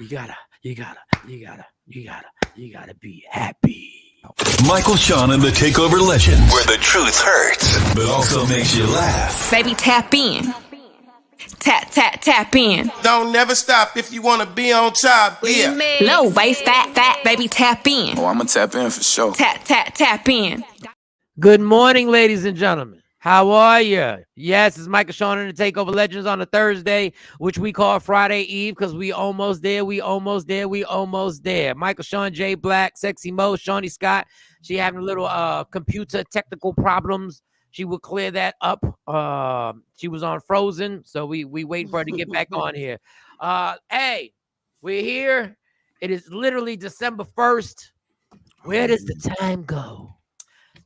You gotta be happy. Michael, Shawn, and the Takeover legend, where the truth hurts, but also makes you laugh. Baby, tap in. Tap in. Don't never stop if you want to be on top. Yeah. Low waist, fat, baby, tap in. Oh, I'm gonna tap in for sure. Tap in. Good morning, ladies and gentlemen. How are you? Yes, it's Michael, Shawn, and the Takeover Legends on a Thursday, which we call Friday Eve because we almost there. Michael, Shawn, J Black, Sexy Moe, Shawnee Scott. She having a little computer technical problems. She will clear that up. She was on Frozen, so we waiting for her to get back on here. Hey, we're here. It is literally December 1st. Where does the time go?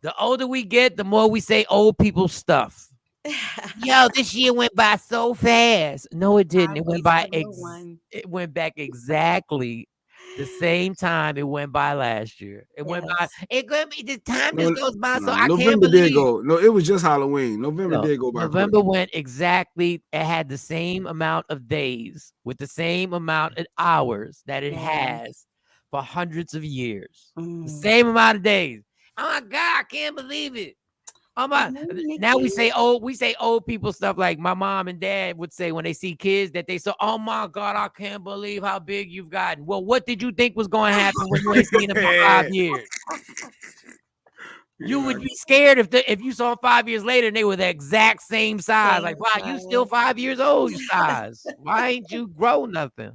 The older we get, the more we say old people stuff. Yo, this year went by so fast. No, it didn't. It went by. It went back exactly the same time it went by last year. It went by. It could be the time just goes by. So I can't believe. Did go. No, it was just Halloween. November did go by. November went exactly. It had the same amount of days with the same amount of hours that it has for hundreds of years. The same amount of days. Oh my God, I can't believe it. Oh my! Now we say old people stuff like my mom and dad would say when they see kids that they say, "Oh my God, I can't believe how big you've gotten." Well, what did you think was going to happen when you ain't seen them for 5 years? You would be scared if you saw 5 years later and they were the exact same size. Like, wow, you still 5 years old size. Why ain't you grow nothing?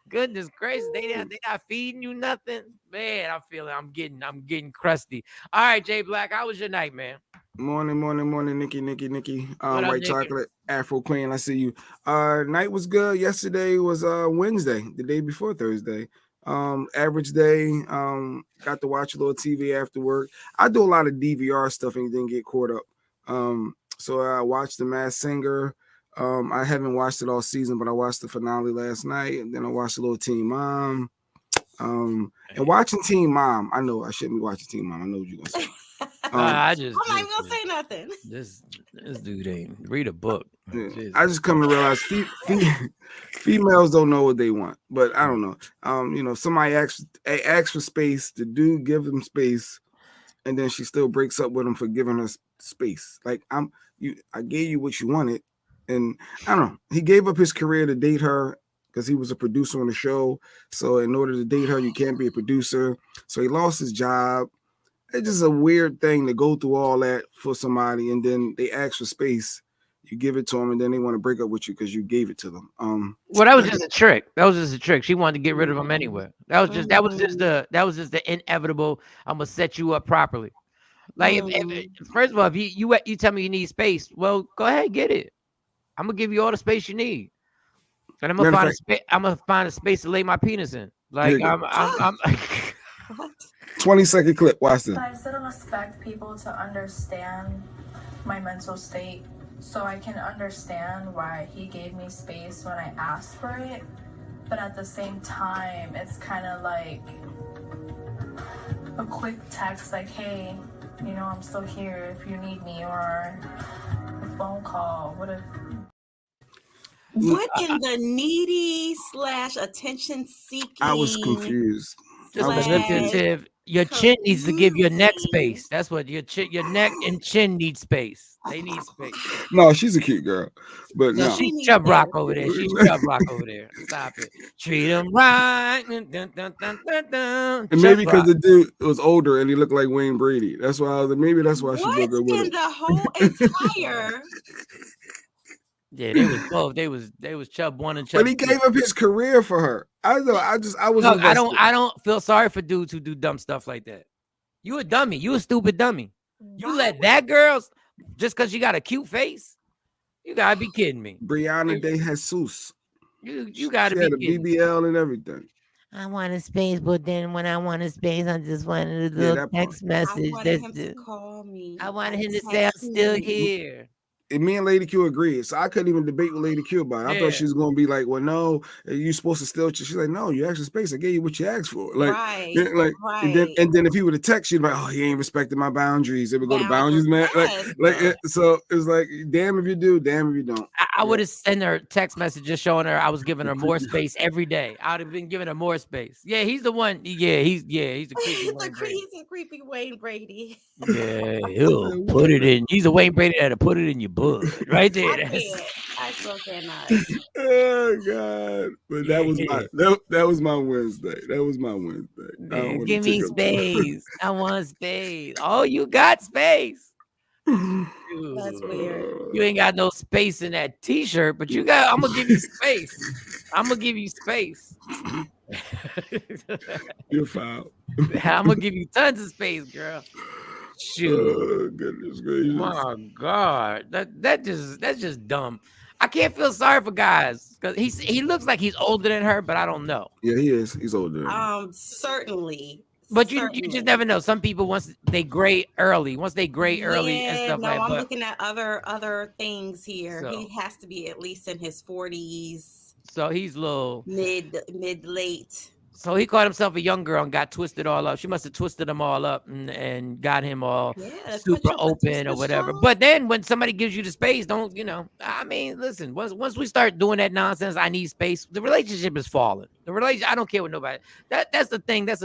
Goodness gracious, they not feeding you nothing, man. I feel it. I'm getting crusty. All right, Jay Black, how was your night, man? Morning, Nikki. White chocolate, Afro Queen. I see you. Night was good. Yesterday was Wednesday, the day before Thursday. Average day. Got to watch a little TV after work. I do a lot of DVR stuff and didn't get caught up. So I watched The Masked Singer. I haven't watched it all season, but I watched the finale last night, and then I watched a little Teen Mom. And watching Teen Mom, I know I shouldn't be watching Teen Mom. I know what you're gonna say. I'm not even gonna say nothing. This dude ain't read a book. Yeah, I just come to realize females don't know what they want, but I don't know. Somebody asks for space, the dude give them space, and then she still breaks up with him for giving her space. Like I gave you what you wanted. And I don't know, he gave up his career to date her because he was a producer on the show. So in order to date her, you can't be a producer. So he lost his job. It's just a weird thing to go through all that for somebody. And then they ask for space. You give it to them and then they want to break up with you because you gave it to them. Well, that was just a trick. She wanted to get rid of him anyway. That was just the inevitable. I'm gonna set you up properly. Like first of all, if you tell me you need space, well, go ahead, get it. I'm gonna give you all the space you need, and I'm gonna find a space to lay my penis in. Like I'm 20-second clip. Watch this. I still don't expect people to understand my mental state, so I can understand why he gave me space when I asked for it. But at the same time, it's kind of like a quick text, like, "Hey, I'm still here if you need me," or a phone call. What in the needy / attention seeking? I was confused. Just manipulative. Your chin needs to give your neck space. That's what your neck and chin need space. They need space. No, she's a cute girl, but no. She's Chub Rock over there. Stop it. Treat him right. And maybe because the dude was older and he looked like Wayne Brady. That's why maybe that's why she looked good with him. The whole entire. Yeah, they was both. They was Chubb 1 and Chubb 2. But he gave up his career for her. I was. No, I don't feel sorry for dudes who do dumb stuff like that. You a dummy. You a stupid dummy. You let that girl just because she got a cute face. You gotta be kidding me. Brianna De Jesus. You gotta be kidding me. BBL and everything. I want a space, but then when I want a space, I just wanted a little text message. I wanted him to call me. I wanted him to say I'm still here. And me and Lady Q agreed, so I couldn't even debate with Lady Q about it. I thought she was going to be like, "Well, no, you're supposed to still." She's like, "No, you asked for space. I gave you what you asked for." Like, right. And then if he would have texted, she'd be like, "Oh, he ain't respecting my boundaries." It would go to boundaries, man. So it's like, damn if you do, damn if you don't. I would have sent her text messages showing her I was giving her more space every day. I'd have been giving her more space. Yeah, he's the one. Yeah, he's a creepy Wayne Brady. He's a creepy Wayne Brady. Yeah, he'll put it in. He's a Wayne Brady that'll put it in your blood right there. I can't. I still cannot. Oh God! But that was my that was my Wednesday. That was my Wednesday. Man, give me space. I want space. Oh, you got space. That's weird. You ain't got no space in that T-shirt, but you got. I'm gonna give you space. I'm gonna give you space. You're foul. I'm gonna give you tons of space, girl. Shoot. Oh, goodness gracious. My God, that's just dumb. I can't feel sorry for guys because he looks like he's older than her, but I don't know. Yeah, he is. He's older. Certainly. But you just never know. Some people once they gray early and stuff No, like. I'm looking at other things here. So, he has to be at least in his 40s. So he's little mid late. So he caught himself a young girl and got twisted all up. She must have twisted him all up and got him all super open or whatever. But then when somebody gives you the space, don't, I mean, listen, once we start doing that nonsense, I need space, the relationship is falling. I don't care with nobody. That's the thing. That's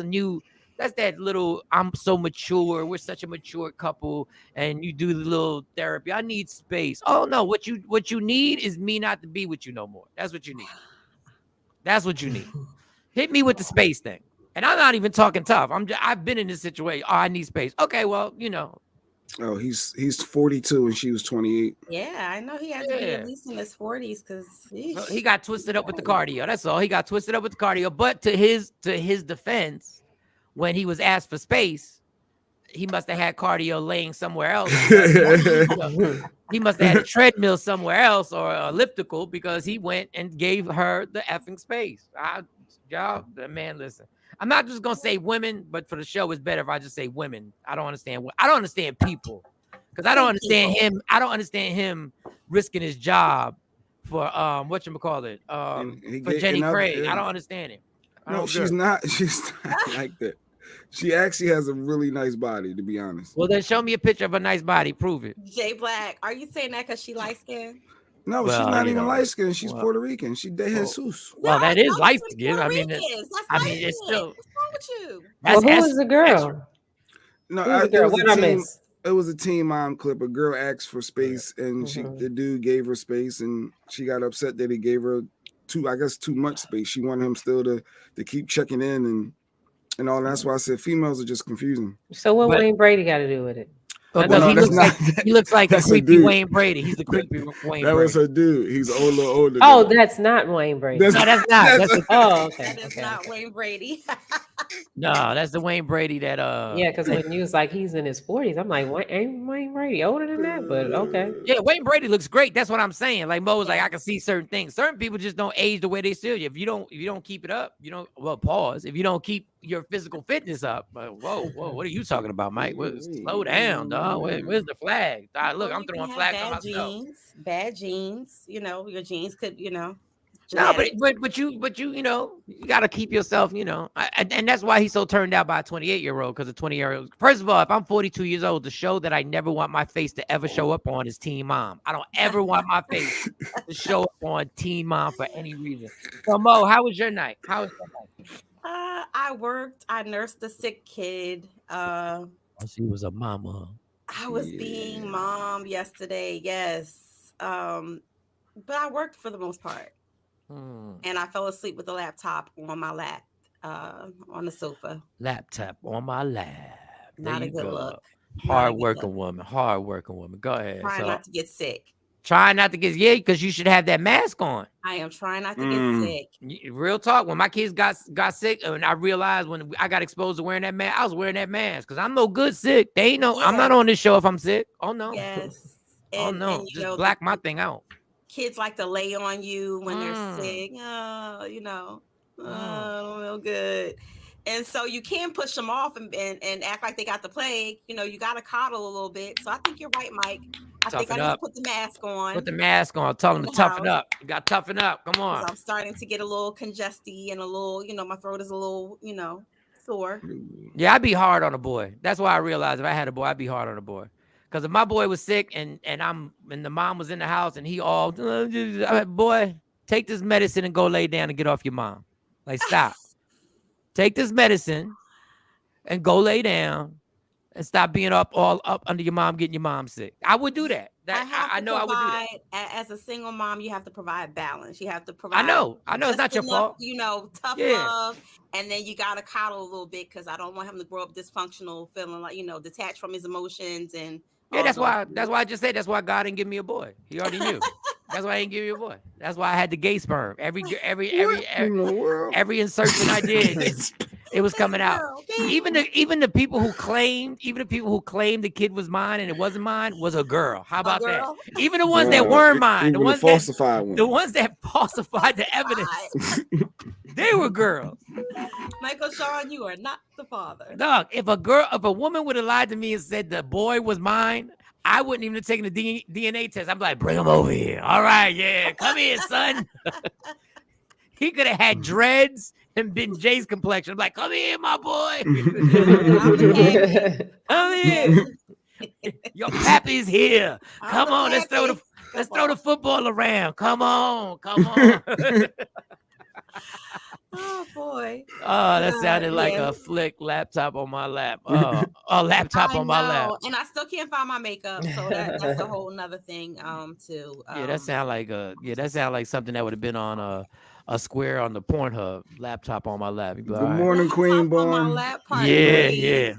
that little, I'm so mature. We're such a mature couple. And you do the little therapy. I need space. Oh no, what you need is me not to be with you no more. That's what you need. That's what you need. Hit me with the space thing. And I'm not even talking tough. I've been in this situation. Oh, I need space. Okay, well, Oh, he's 42 and she was 28. Yeah, I know he has to be at least in his 40s because he got twisted up with the cardio. That's all. He got twisted up with the cardio. But to his defense, when he was asked for space, he must have had cardio laying somewhere else. He must have had a treadmill somewhere else or elliptical because he went and gave her the effing space. Y'all, man, listen. I'm not just gonna say women, but for the show, it's better if I just say women. I don't understand people because I don't understand him. I don't understand him risking his job for whatchamacallit, for Jenny Craig. I don't understand him. No, she's not like that. She actually has a really nice body, to be honest. Well, then show me a picture of a nice body. Prove it. Jay Black, are you saying that because she light skinned? No, she's not even light skinned. She's Puerto Rican. She de Jesus. Well, that is light skinned. I mean, it's still. What's wrong with you? Who was the girl? No, it was a Teen Mom clip. A girl asked for space, and the dude gave her space, and she got upset that he gave her too much space. She wanted him still to keep checking in and all. That's why I said females are just confusing. So what Wayne Brady got to do with it? He looks like a creepy Wayne Brady. He's the creepy Wayne Brady. That was her dude. He's older. Oh, that's not Wayne Brady. No, that's not. That is not Wayne Brady. No, that's the Wayne Brady that Yeah, because when you was like he's in his 40s, I'm like, ain't Wayne Brady older than that? But okay. Yeah, Wayne Brady looks great. That's what I'm saying. Like Mo was like, I can see certain things. Certain people just don't age the way they should. If you don't keep it up, pause. If you don't keep your physical fitness up, whoa, what are you talking about, Mike? Slow down, dog. Where's the flag? Look, I'm throwing flags on myself. Bad genes. Your genes could, No, but you got to keep yourself, and that's why he's so turned out by a 28-year-old, because a 20-year-old. First of all, if I'm 42 years old, the show that I never want my face to ever show up on is Teen Mom. I don't ever want my face to show up on Teen Mom for any reason. So Mo, how was your night? I worked. I nursed a sick kid. She was a mama. I was being mom yesterday. Yes. But I worked for the most part. And I fell asleep with the laptop on my lap, on the sofa. Laptop on my lap. Not a good look. Hard working woman. Go ahead. Trying not to get sick. Trying not to get because you should have that mask on. I am trying not to get sick. Real talk. When my kids got sick, and I realized when I got exposed to wearing that mask, I was wearing that mask because I'm no good sick. They ain't I'm not on this show if I'm sick. Oh no. Yes. Just black my thing out. Kids like to lay on you when they're sick. I don't feel good. And so you can push them off and act like they got the plague. You got to coddle a little bit. So I think you're right, Mike. I think I need to put the mask on. Put the mask on. Tell them to toughen up. You got to toughen up. Come on. I'm starting to get a little congested and a little, my throat is a little, sore. Yeah, I'd be hard on a boy. That's why I realized if I had a boy, I'd be hard on a boy. Because if my boy was sick and the mom was in the house and he all, I'm like, boy, take this medicine and go lay down and get off your mom. Like, stop. Take this medicine and go lay down and stop being all up under your mom, getting your mom sick. I would do that. I know I would do that. As a single mom, you have to provide balance. You have to provide. I know. It's not your fault. You know, tough love, and then you gotta coddle a little bit because I don't want him to grow up dysfunctional, feeling like detached from his emotions and. Yeah, that's why I just said that's why God didn't give me a boy. He already knew. That's why I didn't give you a boy. That's why I had the gay sperm. Every insertion I did, it was coming out. Even the people who claimed the kid was mine and it wasn't mine was a girl. How about that? Even the ones that weren't mine, the ones that falsified the evidence, they were girls. Michael Shawn, you are not the father. Dog, if a woman would have lied to me and said the boy was mine, I wouldn't even have taken the DNA test. I'm like, bring him over here. All right, yeah, come here, son. He could have had dreads and been Jay's complexion. I'm like, come here, my boy. Come here. Your pappy's here. Come on, let's throw the football around. Come on. Oh boy. Oh, that sounded like a flick laptop on my lap. Oh, a laptop on my lap. And I still can't find my makeup, so that's a whole nother thing. That sound like something that would have been on a square on the Pornhub. Laptop on my lap. Good morning, Queen Bone. Yeah.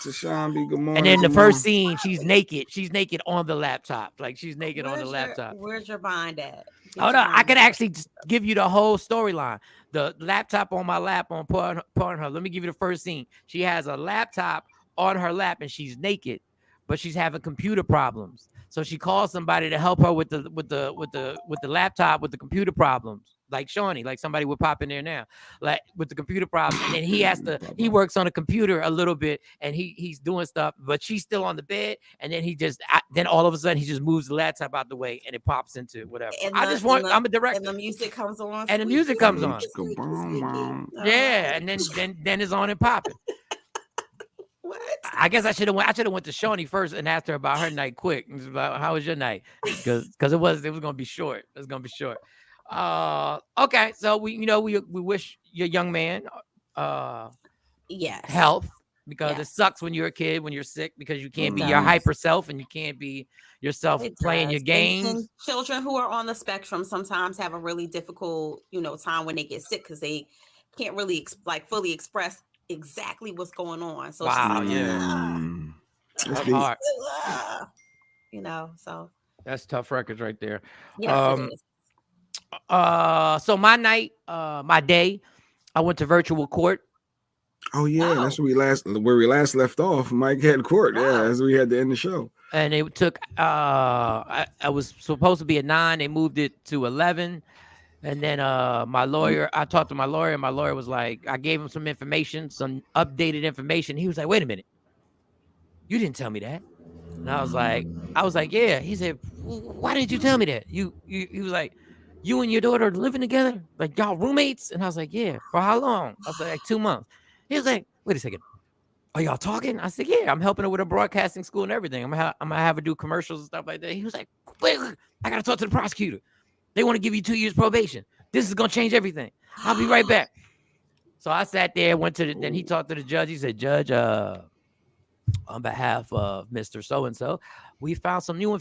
Tashawn, good morning. And then the first scene, she's naked. She's naked on the laptop. Like she's naked on the laptop. Where's your bind at? Hold on, I could actually just give you the whole storyline. The laptop on my lap on Pornhub. Let me give you the first scene. She has a laptop on her lap and she's naked, but she's having computer problems. So she calls somebody to help her with the laptop with the computer problems. Like Shawnee, like somebody would pop in there now, like with the computer problem. And then he works on a computer a little bit and he's doing stuff, but she's still on the bed. And then then all of a sudden he just moves the laptop out the way and it pops into whatever. I'm a director. And the music comes on. And the music comes on. Yeah. And then it's on and popping. What? I guess I should have went to Shawnee first and asked her about her night quick. About how was your night? Because it was gonna be short. It's gonna be short. Okay, so we wish your young man health, because it sucks when you're a kid, when you're sick, because you can't be your hyper self and you can't be yourself playing your games. And children who are on the spectrum sometimes have a really difficult time when they get sick because they can't really fully express exactly what's going on. So that's hard. So that's tough records right there. Yes, it is. So my night, my day, I went to virtual court. Oh yeah, that's where we last left off. Mike had court. Yeah, as we had to end the show. And it took I was supposed to be at 9. They moved it to 11. And then my lawyer, I talked to my lawyer, and my lawyer was like, I gave him some information, some updated information. He was like, wait a minute, you didn't tell me that. And I was like, yeah. He said, why didn't you tell me that? He was like, you and your daughter are living together? Like y'all roommates? And I was like, yeah. For how long? I was like 2 months. He was like, wait a second. Are y'all talking? I said, yeah, I'm helping her with a broadcasting school and everything. I'm gonna have her do commercials and stuff like that. He was like, wait, I gotta talk to the prosecutor. They want to give you 2 years probation. This is gonna change everything. I'll be right back. So I sat there, then he talked to the judge. He said, Judge, on behalf of Mr. So-and-so, we found some new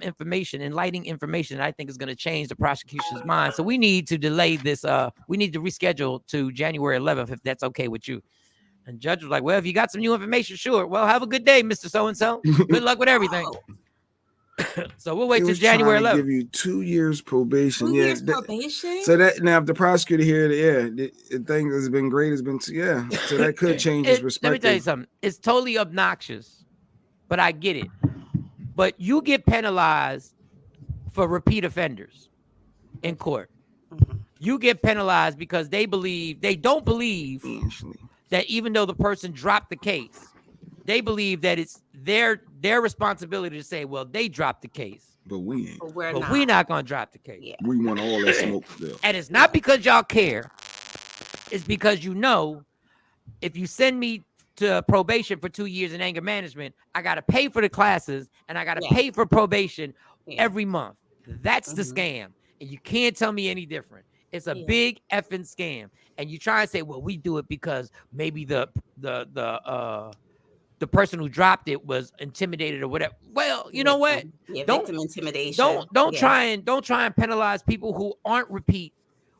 information, enlightening information that I think is going to change the prosecution's mind. So we need to delay this. We need to reschedule to January 11th, if that's okay with you. And the judge was like, well, if you got some new information, sure. Well, have a good day, Mr. So-and-so. Good luck with everything. So we'll wait till January 11th. Give you 2 years probation. 2 years probation. So that now, if the prosecutor here, the thing has been great. Has been so that could change his perspective. Let me tell you something. It's totally obnoxious, but I get it. But you get penalized for repeat offenders in court. You get penalized because they don't believe that even though the person dropped the case, they believe that it's their responsibility to say, well, they dropped the case. But we ain't. But we're not going to drop the case. Yeah. We want all that smoke still. And it's not because y'all care. It's because if you send me to probation for 2 years in anger management, I got to pay for the classes and I got to Yeah. pay for probation Yeah. every month. That's the Mhm. scam. And you can't tell me any different. It's a Yeah. big effing scam. And you try and say, well, we do it because maybe the person who dropped it was intimidated or whatever. Well, you know what? Yeah, Don't victim intimidation. don't Yeah. try and penalize people who aren't repeat,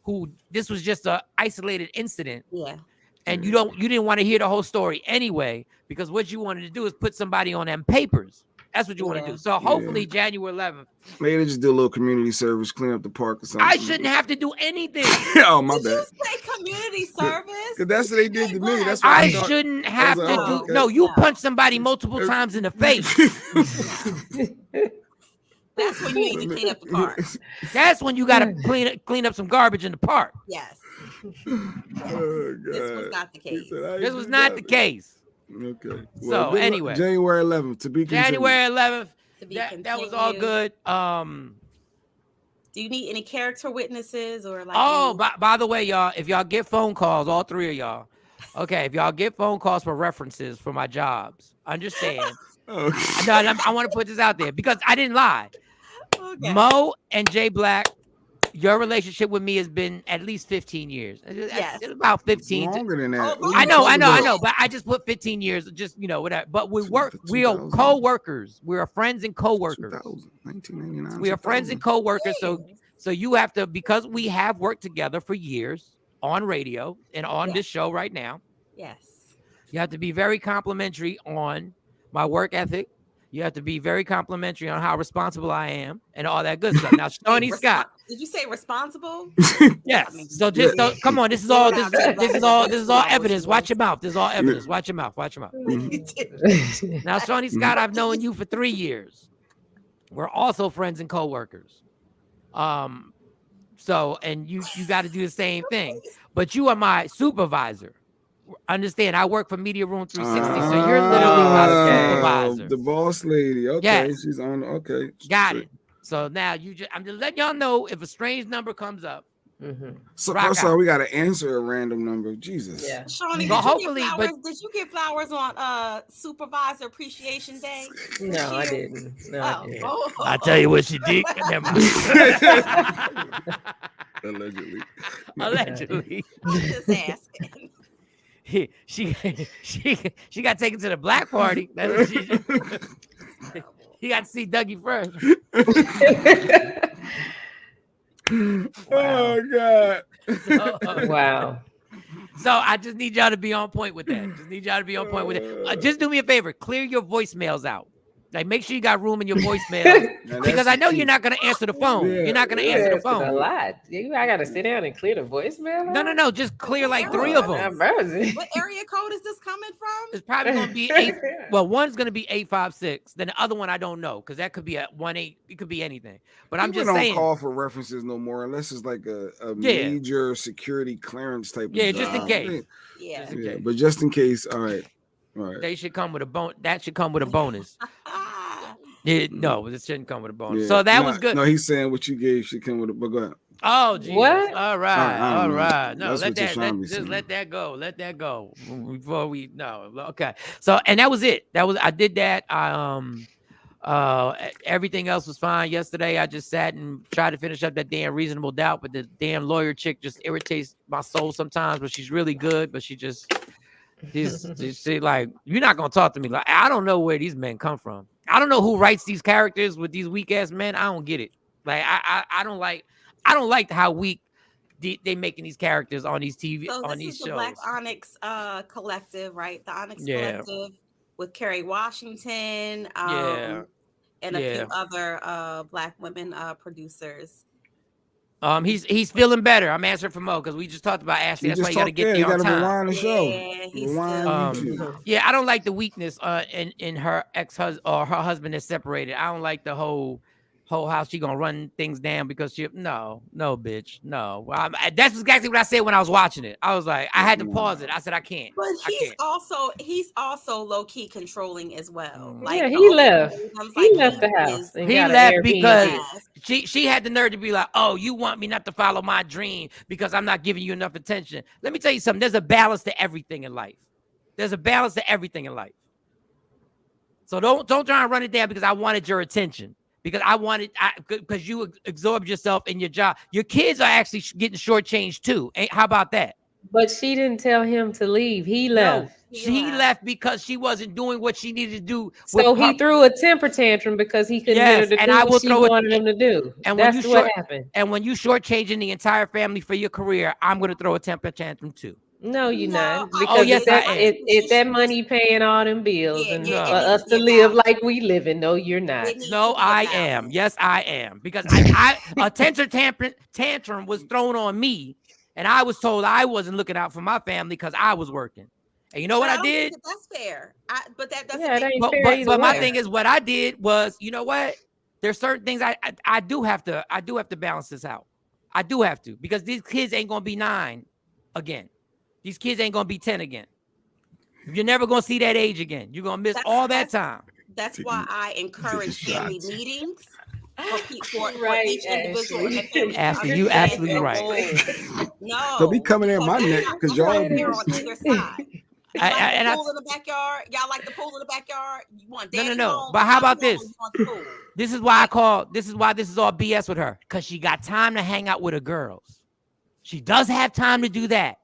who this was just a isolated incident. Yeah. And you didn't want to hear the whole story anyway, because what you wanted to do is put somebody on them papers. That's what you want to do. So hopefully January 11th. Maybe they just do a little community service, clean up the park or something. I shouldn't have to do anything. Oh, my Did bad. you say community service? Because that's what they did to me. That's what I thought. shouldn't have like, to oh, do. okay. No, you punch somebody multiple times in the face. That's when you need to clean up the park. That's when you got to clean up some garbage in the park. Yes. Oh, This was God. not the case. This was not the case. Okay. So, good luck. anyway. January 11th to be continued. January 11th. To be That was all continued. good. Do you need any character witnesses or like? Oh, by the way, y'all, if y'all get phone calls, all three of y'all, okay, if y'all get phone calls for references for my jobs, understand. Okay. No, I want to put this out there because I didn't lie. Okay. Mo and Jay Black, your relationship with me has been at least 15 years. Yes. It's about 15. Longer than that. Oh, I know, but I just put 15 years, just, whatever. But we are 2000. co-workers. We are friends and co-workers. 1999. We are friends and co-workers. So you have to, because we have worked together for years on radio and on this show right now. Yes. You have to be very complimentary on my work ethic. You have to be very complimentary on how responsible I am and all that good stuff. Now, Shawnee Scott. Did you say responsible? Yes. So just come on. This is all evidence. Watch your mouth. This is all evidence. Watch your mouth. Watch your mouth. Now, Shawnee Scott, I've known you for 3 years. We're also friends and co-workers. So, and you got to do the same thing. But you are my supervisor. Understand, I work for Media Room 360, so you're literally my supervisor. The boss lady. Okay, Yes. she's on. Okay, Got it. So now I'm just letting y'all know if a strange number comes up. So rock first out. of all, we got to answer a random number. Jesus. Yeah. Shawnee, But did you get flowers on Supervisor Appreciation Day? No, I didn't. No, I didn't. I tell you what she did. Never mind. Allegedly. Allegedly. I'm just asking. She got taken to the black party. That's what she did. You got to see Dougie first. Oh God. Wow. So I just need y'all to be on point with that. Just do me a favor. Clear your voicemails out. Like, make sure you got room in your voicemail because I know you're not going to answer the phone. Yeah. You're not going to answer the A phone. lot. I got to sit down and clear the voicemail. No. Just clear like 3 of them. What area code is this coming from? It's probably going to be 8. Well, one's going to be 856. Then the other one, I don't know because that could be a 18. It could be anything. But I'm People just saying. don't call for references no more unless it's like a major security clearance type. Yeah, of just in job. case. Yeah. Yeah, but just in case. All right. They should come with a bone. That should come with a bonus. No, this shouldn't come with a bonus. Yeah. So that was good. No, he's saying what you gave should come with it. But go ahead. Oh, geez. What? All right. know. No, That's what Tashawn be saying. let that go. Let that go before we no. Okay. So, and that was it. I did that. Everything else was fine yesterday. I just sat and tried to finish up that damn Reasonable Doubt, but the damn lawyer chick just irritates my soul sometimes. But she's really good. But she's like, you're not gonna talk to me. Like, I don't know where these men come from. I don't know who writes these characters with these weak ass men. I don't get it. Like, I don't like how weak they making these characters on these TV on these is the shows. Black Onyx Collective, right? The Onyx Collective with Kerry Washington, and a few other Black women producers. He's feeling better. I'm answering for Mo because we just talked about Ashley. That's why you got to get there on time. Rewind the show. Yeah, I don't like the weakness in her ex-husband or her husband is separated. I don't like the whole how she gonna run things down because no, bitch, no. That's exactly what I said when I was watching it. I was like, I had to pause it. I said, I can't. But he's also low key controlling as well. Like, yeah, he left. He left the house. He left because she had the nerve to be like, oh, you want me not to follow my dream because I'm not giving you enough attention. Let me tell you something. There's a balance to everything in life. There's a balance to everything in life. So don't try and run it down because I wanted your attention. Because because you absorbed yourself in your job. Your kids are actually getting shortchanged too. How about that? But she didn't tell him to leave. He No, left. she left because she wasn't doing what she needed to do. So he threw a temper tantrum because he couldn't get her to do what she wanted him to do. And that's what happened. And when you shortchanging the entire family for your career, I'm going to throw a temper tantrum too. No, you're not. Because yes, if that money paying all them bills and for us to live like we living, no, you're not. No, I am. Yes, I am. Because a temper tantrum was thrown on me, and I was told I wasn't looking out for my family because I was working. And you know what I did? That's fair. But that doesn't. Yeah, it ain't fair either but my way. thing is, what I did was, you know what? There's certain things I do have to balance this out. I do have to, because these kids ain't gonna be 9 again. These kids ain't gonna be 10 again. You're never gonna see that age again. You're gonna miss all that time. That's why I encourage family meetings for Right, each individual. Ashley, you absolutely right. No, They'll be coming at my neck because y'all here on either side. You like And the pool in the backyard? Y'all like the pool in the backyard? You want daddy No. home, But how mommy about this? home, you want the pool? This is why this is all BS with her, because she got time to hang out with her girls. She does have time to do that.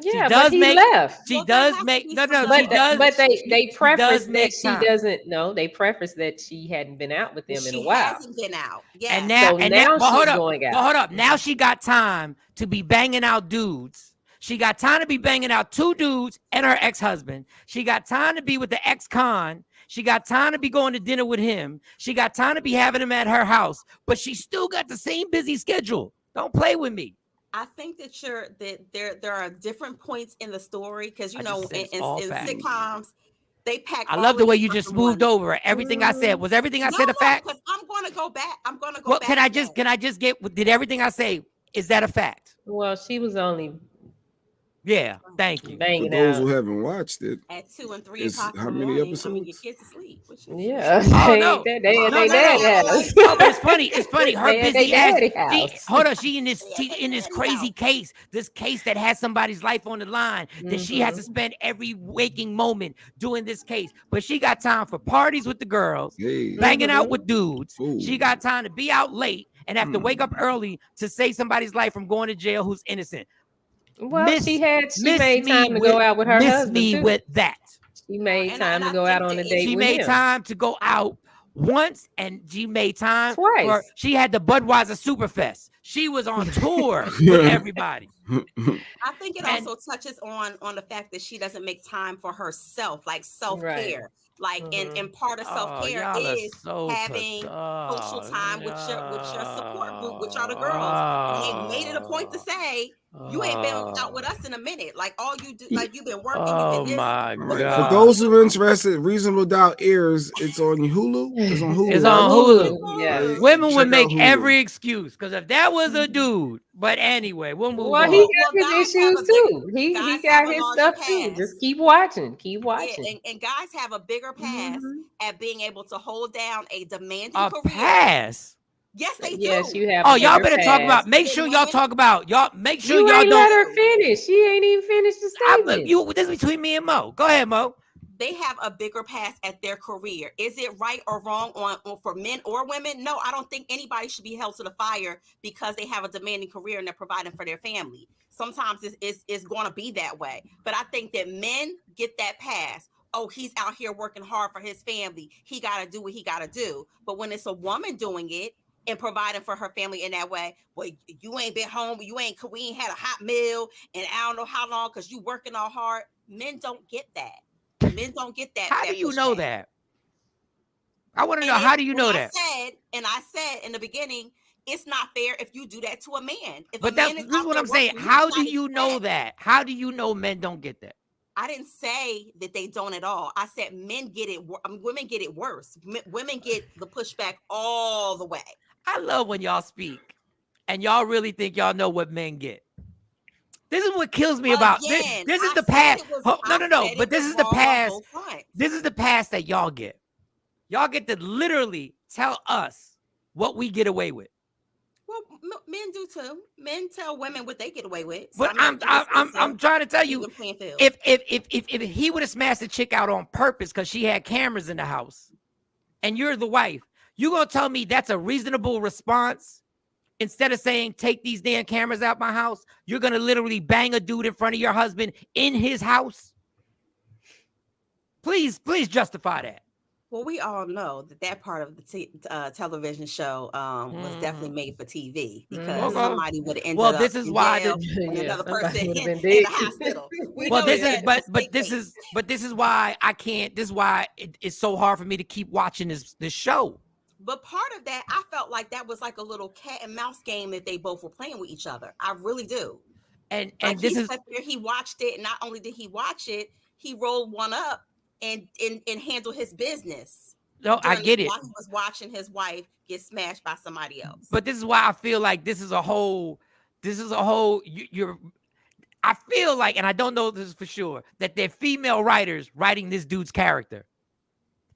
Yeah, she does but he make, left. She does make But she does. But they preface that she time. doesn't. No, they preface that she hadn't been out with them in a while. She hasn't been out. Yeah. And now, but hold she's up, going out. But hold up. Now she got time to be banging out dudes. She got time to be banging out 2 dudes and her ex-husband. She got time to be with the ex-con. She got time to be going to dinner with him. She got time to be having him at her house. But she still got the same busy schedule. Don't play with me. I think that there are different points in the story, because in sitcoms they pack. I love the way you just moved over it. Everything I said, was everything I said a fact? I'm going to go back. Well, can I just get? Did everything I say, is that a fact? Well, she was only. Yeah, thank you. For those who haven't watched it, at 2 and 3 o'clock how in the many morning, episodes? your kids asleep. Yeah. Oh no. No, but it's funny. Her busy ass. Hold on. She in this crazy case. This case that has somebody's life on the line. That she has to spend every waking moment doing this case. But she got time for parties with the girls, banging out with dudes. Ooh. She got time to be out late and have to wake up early to save somebody's life from going to jail who's innocent. Well, she made time to go out with her husband me too. with that. She made time to go out on a date. She with made him. time to go out once, and she made time twice. She had the Budweiser Superfest. She was on tour with everybody. I think it also touches on the fact that she doesn't make time for herself, like self-care. Right. Like and part of self-care is having social time with your support group, which are the girls. And they made it a point to say, you ain't been out with us in a minute. Like all you do, like you've been working. Oh my God. For those who are interested, Reasonable Doubt airs. It's on Hulu. It's on Hulu. It's on Hulu. Yeah. Women would make every excuse, because if that was a dude. But anyway, we'll move on. Well, he got his issues too. He got his stuff too. Just keep watching. Yeah, and guys have a bigger pass at being able to hold down a demanding career. Pass. Yes, they do. Yes, you have. Oh, y'all better talk about. Make sure y'all talk about. Make sure y'all ain't don't let her finish. She ain't even finished the statement. This is between me and Mo. Go ahead, Mo. They have a bigger pass at their career. Is it right or wrong on for men or women? No, I don't think anybody should be held to the fire because they have a demanding career and they're providing for their family. Sometimes it's going to be that way. But I think that men get that pass. Oh, he's out here working hard for his family. He got to do what he got to do. But when it's a woman doing it and providing for her family in that way, well, you ain't been home, we ain't had a hot meal, and I don't know how long because you working all hard. Men don't get that. Men don't get that. How do you know that? I want to know, how do you know that? I said in the beginning, it's not fair if you do that to a man. But this is what I'm saying. How do you know that? How do you know men don't get that? I didn't say that they don't at all. I said men get it. Women get it worse. Women get the pushback all the way. I love when y'all speak and y'all really think y'all know what men get. This is what kills me about this. This is the past. No. But this is the past. This is the past that y'all get. Y'all get to literally tell us what we get away with. Well, men do too. Men tell women what they get away with. So, But I mean, I'm trying to tell you, even playing field. if he would have smashed the chick out on purpose because she had cameras in the house, and you're the wife, you gonna tell me that's a reasonable response? Instead of saying take these damn cameras out my house, you're gonna literally bang a dude in front of your husband in his house? Please justify that. Well, we all know that part of the television show was definitely made for TV because somebody would have ended up this is why jail and another person would have been in dead. the hospital. This is why I can't. This is why it's so hard for me to keep watching this show. But part of that, I felt like that was like a little cat and mouse game that they both were playing with each other. I really do. And like this is he watched it, and not only did he watch it, he rolled one up and handled his business. No, I get it. While he was watching his wife get smashed by somebody else. But this is why I feel like this is a whole. I feel like, and I don't know this for sure, that they're female writers writing this dude's character.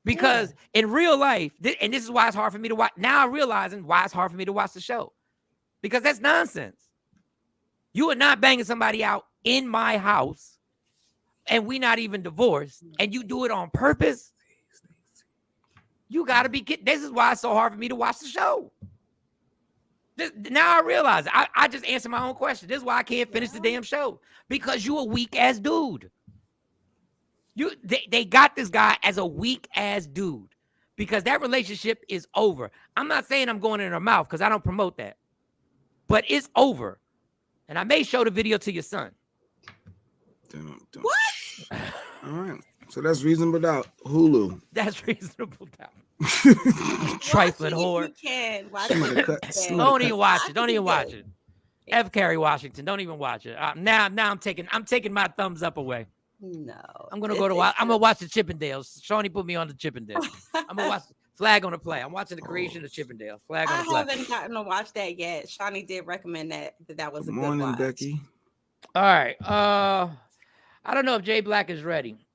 Because in real life, and this is why it's hard for me to watch. Now I'm realizing why it's hard for me to watch the show. Because that's nonsense. You are not banging somebody out in my house, and we not even divorced, and you do it on purpose. You got to be kidding. This is why it's so hard for me to watch the show. Now I realize I just answered my own question. This is why I can't finish the damn show. Because you a weak-ass dude. They got this guy as a weak-ass dude because that relationship is over. I'm not saying I'm going in her mouth because I don't promote that. But it's over. And I may show the video to your son. What? All right. So that's reasonable doubt. Hulu. That's reasonable doubt. Trifling whore. You can watch Don't even watch it. Don't even watch it. F. Kerry Washington. Don't even watch it. Now I'm taking my thumbs up away. No. I'm gonna I'm gonna watch the Chippendales. Shawnee put me on the Chippendales. I'm gonna watch Flag on the Play. I'm watching the creation of Chippendale. Flag on the Play. I haven't gotten to watch that yet. Shawnee did recommend that was a good morning, watch. Becky. All right. I don't know if Jay Black is ready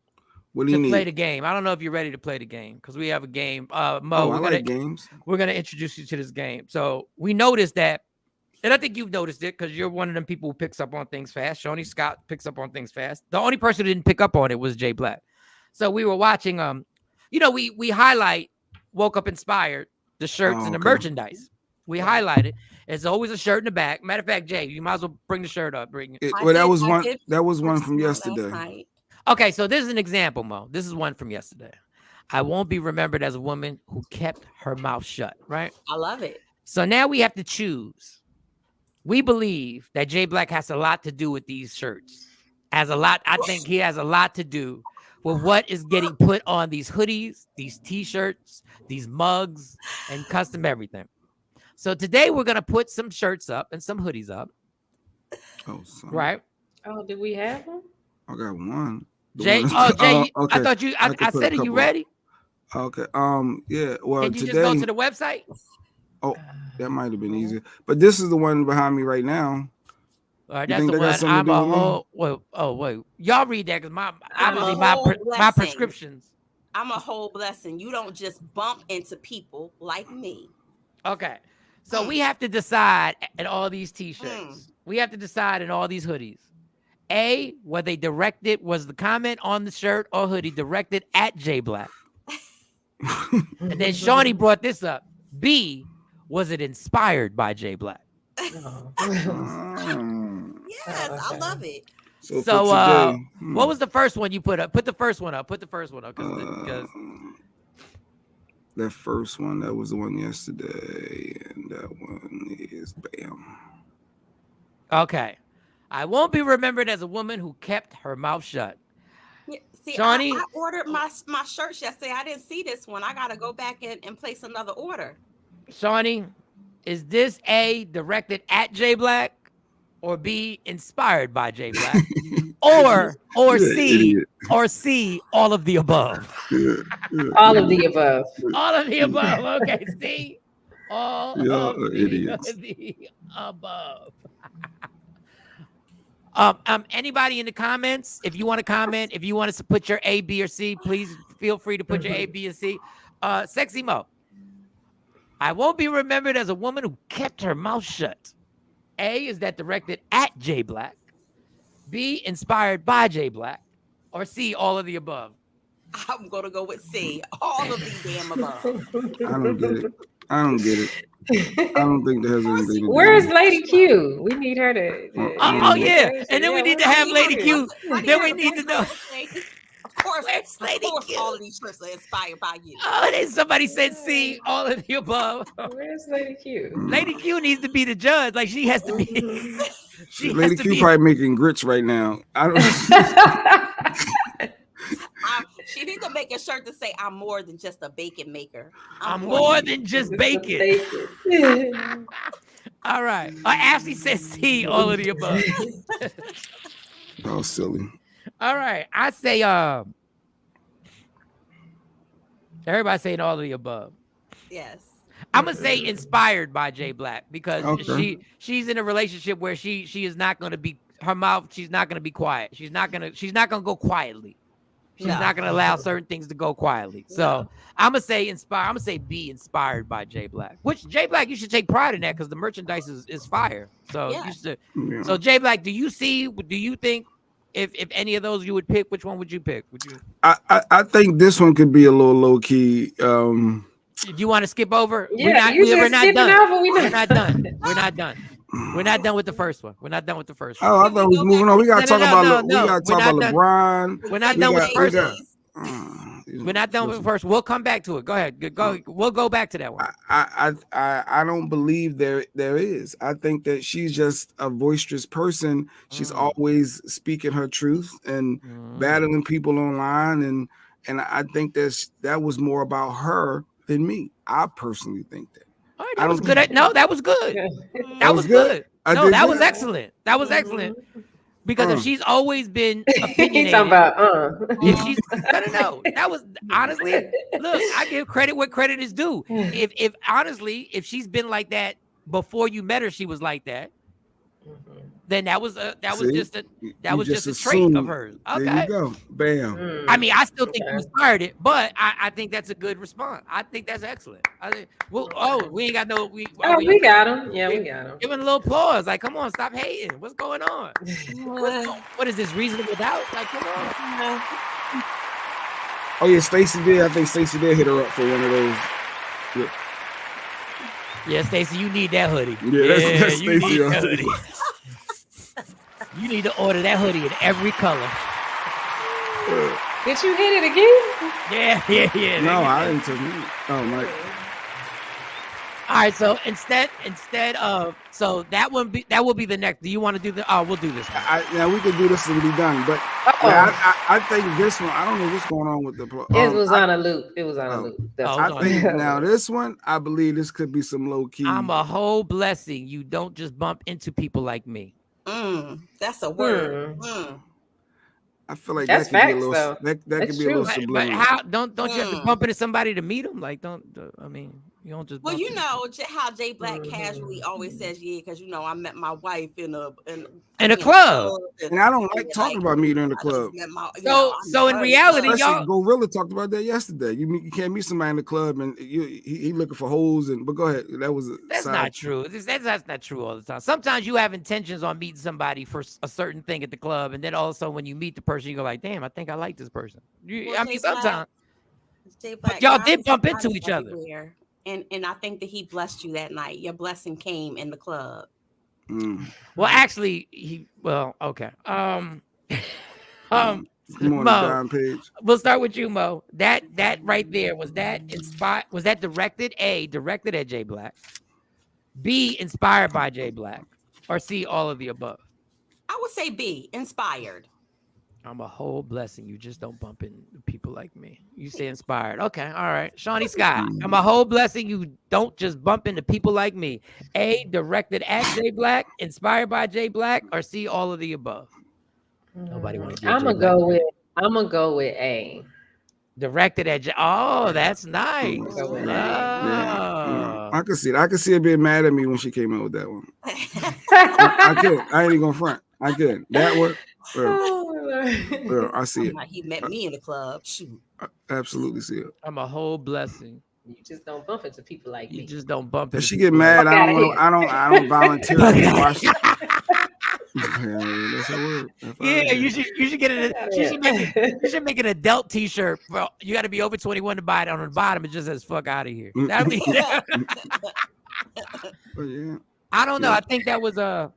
to play the game. I don't know if you're ready to play the game because we have a game. Mo, I like games. We're gonna introduce you to this game. So we noticed that, and I think you've noticed it because you're one of them people who picks up on things fast. Shawnee Scott picks up on things fast. The only person who didn't pick up on it was Jay Black. So we were watching. We highlight Woke Up Inspired, the shirts and the merchandise. We highlight it. There's always a shirt in the back. Matter of fact, Jay, you might as well bring the shirt up. Bring it. That was one from yesterday. Okay, so this is an example, Mo. This is one from yesterday. I won't be remembered as a woman who kept her mouth shut. Right? I love it. So now we have to choose. We believe that Jay Black has a lot to do with these shirts. I think he has a lot to do with what is getting put on these hoodies, these t-shirts, these mugs, and custom everything. So today we're going to put some shirts up and some hoodies up. Oh, son. Right? Oh, did we have them? I got one. Jay, okay. I thought you, I said, are you ready? Okay. Yeah. Well, Can you today, just go to the website? Oh, that might have been easier. But this is the one behind me right now. All right, that's the one. I'm a whole. Wait. Y'all read that because my prescriptions. I'm a whole blessing. You don't just bump into people like me. Okay. So we have to decide in all these t-shirts. We have to decide in all these hoodies. A, were they directed, was the comment on the shirt or hoodie directed at Jay Black? And then Shawnee brought this up. B, was it inspired by Jay Black? Yes, I love it. So today, what was the first one you put up? Put the first one up. Because that first one, that was the one yesterday, and that one is bam. Okay. I won't be remembered as a woman who kept her mouth shut. Yeah, see, Shawnee, I ordered my shirts yesterday. I didn't see this one. I got to go back and place another order. Shawnee, is this A, directed at Jay Black, or B, inspired by Jay Black, or C, all of the above? All of the above. All of the above. Okay, C, all of the above. Anybody in the comments, if you want to comment, if you want us to put your A, B, or C, please feel free to put your A, B, and C. Sexy Moe, I won't be remembered as a woman who kept her mouth shut. A, is that directed at J Black? B, inspired by J Black? Or C, all of the above? I'm gonna go with C. All of the damn above. I don't get it. I don't get it. I don't think that has anything to do. Where's with Lady Q? We need her to. Oh yeah, and then we need to have Lady Q. Then we Of need to know. course, Where's Lady Q? all of these trips are inspired by you. Oh, then somebody said C, all of the above. Where's Lady Q? Lady Q needs to be the judge. Like she has to be. She has Lady to Q be. probably making grits right now. I don't. She needs to make a shirt to say, "I'm more than just a bacon maker. I'm more than just bacon." All right. Ashley says C, all of the above. Oh, silly. All right. I say everybody saying all of the above. Yes. I'm gonna say inspired by J Black because Okay. she's in a relationship where she is not gonna be her mouth, she's not gonna be quiet. She's not gonna go quietly. She's not gonna allow certain things to go quietly. So I'm gonna say inspired. I'm gonna say B, inspired by J Black. Which J Black, you should take pride in that because the merchandise is fire. So Yeah. you should. Yeah. So J Black, do you think if any of those you would pick, which one would you pick? Would you? I think this one could be a little low key. Do you want to skip over? Yeah, we're not done. Over. We're not done. We're not done. We're not done with the first one. We're not done with the first one. Oh, I thought we was moving on. We gotta talk about. We gotta talk about done. LeBron. We're not done with the first one. We're We're not done with the first. We'll come back to it. Go ahead. Go. We'll go back to that one. I don't believe there is. I think that she's just a boisterous person. She's always speaking her truth and battling people online, and I think that was more about her than me. I personally think that. All right, that was good. No, that was good. That was good. No, that was excellent. That was excellent. Because if she's always been opinionated, He's talking about if she's no, that was honestly. Look, I give credit where credit is due. If honestly, if she's been like that before you met her, she was like that. Then that was just a trait of hers. Okay, there you go. Bam. I mean, I still think you inspired it, but I think that's a good response. I think that's excellent. I think. Well, we ain't got no. We got him. Yeah, we got him. Give him a little applause. Like, come on, stop hating. What's going on? What is this reasonable doubt? Like, come on. Oh yeah, Stacey did. I think Stacey did hit her up for one of those. Yeah, Stacey, you need that hoodie. Yeah, that's you Stacey. need that hoodie. You need to order that hoodie in every color. Did you hit it again? Yeah. No, I didn't tell you. Oh my. All right, so instead of that will be the next. Do you want to do the? Oh, we'll do this. Yeah, we could do this and be done. But I think this one. I don't know what's going on with the. It was on a loop. It was on a loop. I think now this one. I believe this could be some low key. I'm a whole blessing. You don't just bump into people like me. That's a word. I feel like that's that could facts, be a little. though. That could be a little subliminal. But how don't you have to bump into somebody to meet them? Like I mean, you don't just. Well, you know how J Black casually always says, "Yeah," because I met my wife in a club, and I don't like talking about meeting in the club. So in reality, y'all. Gorilla talked about that yesterday. You can't meet somebody in the club and he looking for holes but go ahead. That's not true. That's not true all the time. Sometimes you have intentions on meeting somebody for a certain thing at the club, and then also when you meet the person, you go like, "Damn, I think I like this person." Sometimes. But y'all did bump into each other. And I think that he blessed you that night. Your blessing came in the club. Well, actually, okay. Mo, we'll start with you, Mo. That right there, was that inspired? Was that directed at J Black? B, inspired by J Black? Or C, all of the above? I would say B, inspired. I'm a whole blessing. You just don't bump into people like me. You say inspired. Okay. All right. Shawnee Scott. I'm a whole blessing. You don't just bump into people like me. A, directed at J Black, inspired by J Black, or C, all of the above? Nobody want to get I'm gonna go with A. Directed at J. Oh, that's nice. Yeah. I can see it. I can see her being mad at me when she came out with that one. I could. I ain't even gonna front. I could. That one. I see it. He met me in the club. Shoot. I absolutely see it. I'm a whole blessing. You just don't bump into people like You me. just don't bump If into she get people. mad, Fuck I outta don't. here. I don't volunteer to watch. Yeah, that's her word. That's all Yeah, right. you should get it. You should make an adult T-shirt. Bro, you got to be over 21 to buy it. On the bottom, it just says "fuck out of here." That'd be. But yeah. I don't know. Yeah. I think that was I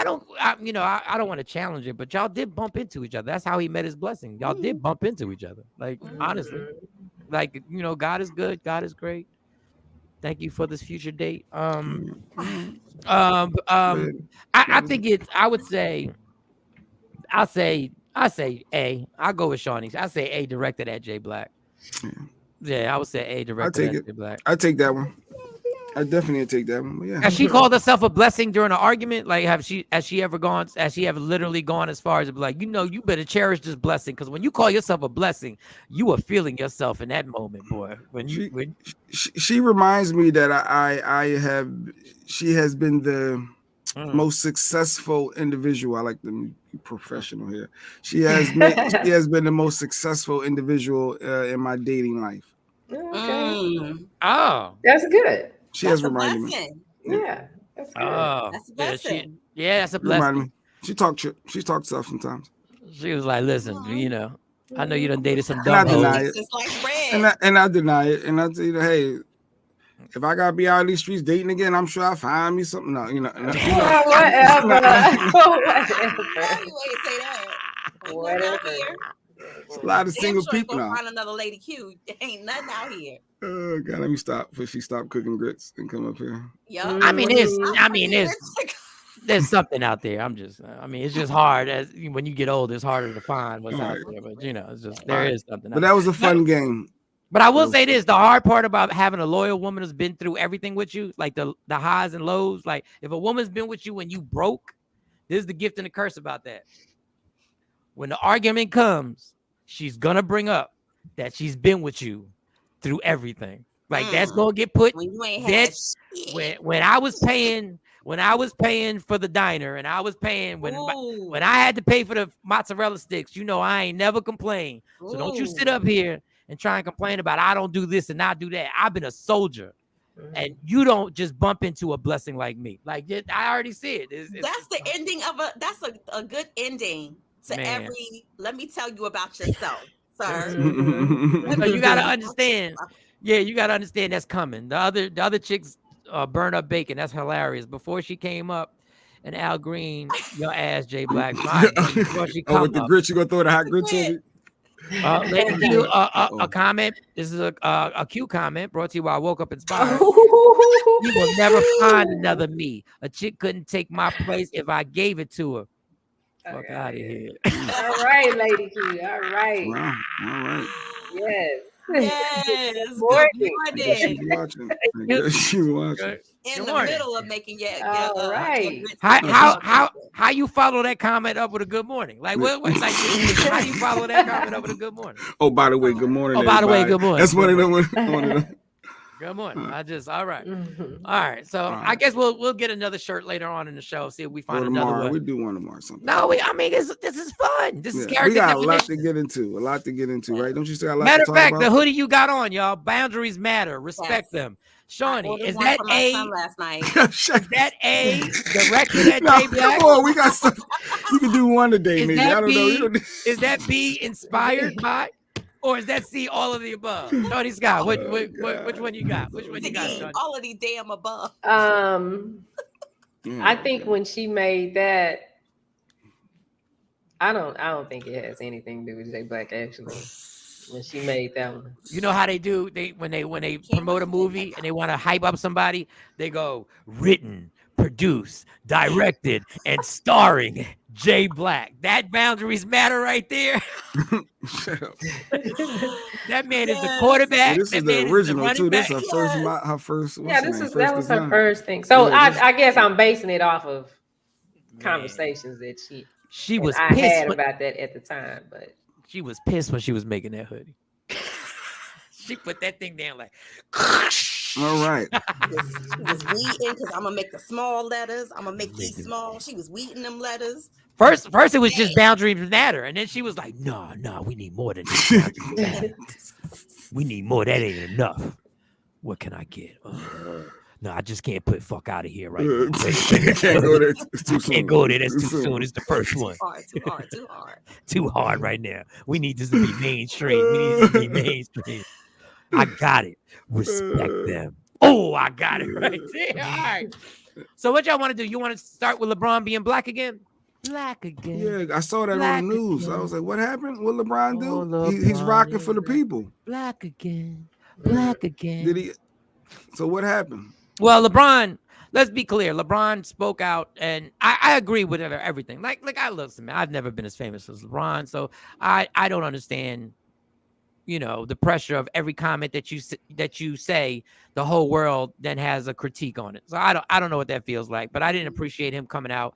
don't want to challenge it, but y'all did bump into each other. That's how he met his blessing. Y'all did bump into each other. Like honestly, like God is good. God is great. Thank you for this future date. I think it's. I would say. I say A. I'll go with Shawnee. I say A directed at Jay Black. Yeah, I would say A directed at Jay Black. I take that one. I definitely take that one. But yeah. Has she called herself a blessing during an argument? Like, has she ever literally gone as far as to be like, you better cherish this blessing? Because when you call yourself a blessing, you are feeling yourself in that moment, boy. She reminds me that she has been the most successful individual. I like to be professional here. She has been the most successful individual in my dating life. Okay. Oh, that's good. She has reminded me. Yeah, that's good. That's a blessing. That's a blessing. She talked stuff sometimes. She was like, listen, I know you done dated some And dumb I deny hoes. it. And I deny it. And I tell you, hey, if I gotta be out of these streets dating again, I'm sure I'll find me something. No, Whatever. Whatever. It's a lot of single people now. Find another lady Q. Ain't nothing out here. Oh God, let me stop before she stop cooking grits and come up here. Yeah. There's something out there. It's just hard when you get older. It's harder to find what's out there. But it's just there is something. But that was a fun game. But I will say this: the hard part about having a loyal woman who's been through everything with you, like the highs and lows. Like if a woman's been with you when you broke, this is the gift and the curse about that. When the argument comes, she's gonna bring up that she's been with you through everything. Like that's gonna get put. When I was paying for the diner, and I was paying when I had to pay for the mozzarella sticks, I ain't never complained. So don't you sit up here and try and complain about I don't do this and not do that. I've been a soldier, and you don't just bump into a blessing like me. Like I already said, that's the ending of that's a good ending to every. Let me tell you about yourself, sir. So you gotta understand. Yeah, you gotta understand that's coming. The other chicks burn up bacon. That's hilarious. Before she came up, and Al Green, your ass, Jay Black. Before she come with the grits, you gonna throw the hot grits over? Lady Q, a comment. This is a Q comment brought to you by I Woke Up Inspired. You will never find another me. A chick couldn't take my place if I gave it to her. Fuck out of here. All right, Lady Q. All right. Wow. All right. Yes. Yes. Morning. She's watching. She's watching. In the middle of making all right. How you follow that comment up with a good morning? Like what like how you follow that comment up with a good morning? Oh, by the way, good morning. Oh, by the way, good morning. That's one of them. Good morning. All right. All right. So I guess we'll get another shirt later on in the show. See if we find another one. We do one tomorrow. Something. No, this is fun. This is character. We got a lot to get into. Right? Don't you say a lot? Matter of fact, the hoodie you got on, y'all. Boundaries matter. Respect them. Shawnee, is that A? Last night. Is that A directed at Jay Black? Come on, we got stuff. You can do one today, maybe. I don't know. Is that B inspired by? Or is that C, all of the above? Tony Scott, which one you got? Which one you got, Tony? All of the damn above. I think when she made that, I don't think it has anything to do with Jay Black actually. When she made that one, you know how they do? When they promote a movie and they want to hype up somebody, they go written, produced, directed, and starring Jay Black. That boundaries matter right there. Shut up. That man is the quarterback. This is the original too. This is her first. Yeah, that was her first thing. So I guess I'm basing it off of conversations that she was I pissed had about that at the time, but she was pissed when she was making that hoodie. She put that thing down like. All right. She was weeding because I'm gonna make the small letters. I'm gonna make these small. She was weeding them letters. First it was just boundaries matter, and then she was like, "No, we need more than this. We need more. That ain't enough." What can I get? No, I just can't put fuck out of here right Uh, now. can't go there. It's too soon. Can't go there. That's too soon. It's the first one. Too hard. Too hard right now. We need this to be mainstream. We need this to be mainstream. I got it. Respect them. Oh, I got it right there. All right. So what y'all want to do? You want to start with LeBron being black again? Black again. Yeah, I saw that Black on the news. again. I was like, what happened? What LeBron do? Oh, He's LeBron rocking for the people. Black again. Black again. Did he? So what happened? Well, LeBron, let's be clear. LeBron spoke out, and I agree with everything. Like I listen, man. I've never been as famous as LeBron, so I don't understand, the pressure of every comment that you say. The whole world then has a critique on it. So I don't know what that feels like, but I didn't appreciate him coming out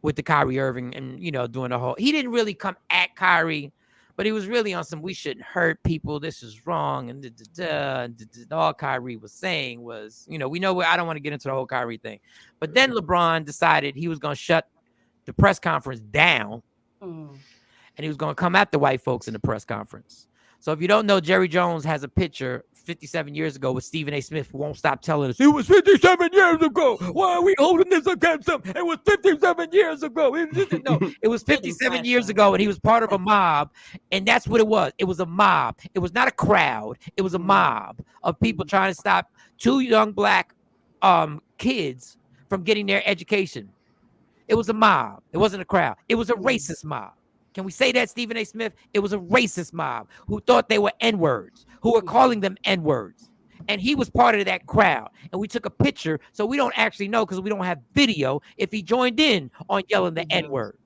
with the Kyrie Irving and doing the whole. He didn't really come at Kyrie, but he was really on some, we shouldn't hurt people. This is wrong. And all Kyrie was saying was, we know where, I don't want to get into the whole Kyrie thing. But then LeBron decided he was going to shut the press conference down. And he was going to come at the white folks in the press conference. So if you don't know, Jerry Jones has a picture 57 years ago with Stephen A. Smith, who won't stop telling us, it was 57 years ago. Why are we holding this against him? It was 57 years ago. No, it was 57 years ago, and he was part of a mob, and that's what it was. It was a mob. It was not a crowd. It was a mob of people trying to stop two young black kids from getting their education. It was a mob. It wasn't a crowd. It was a racist mob. Can we say that, Stephen A. Smith? It was a racist mob who thought they were N-words, who were calling them N-words. And he was part of that crowd. And we took a picture, so we don't actually know because we don't have video if he joined in on yelling the N-word.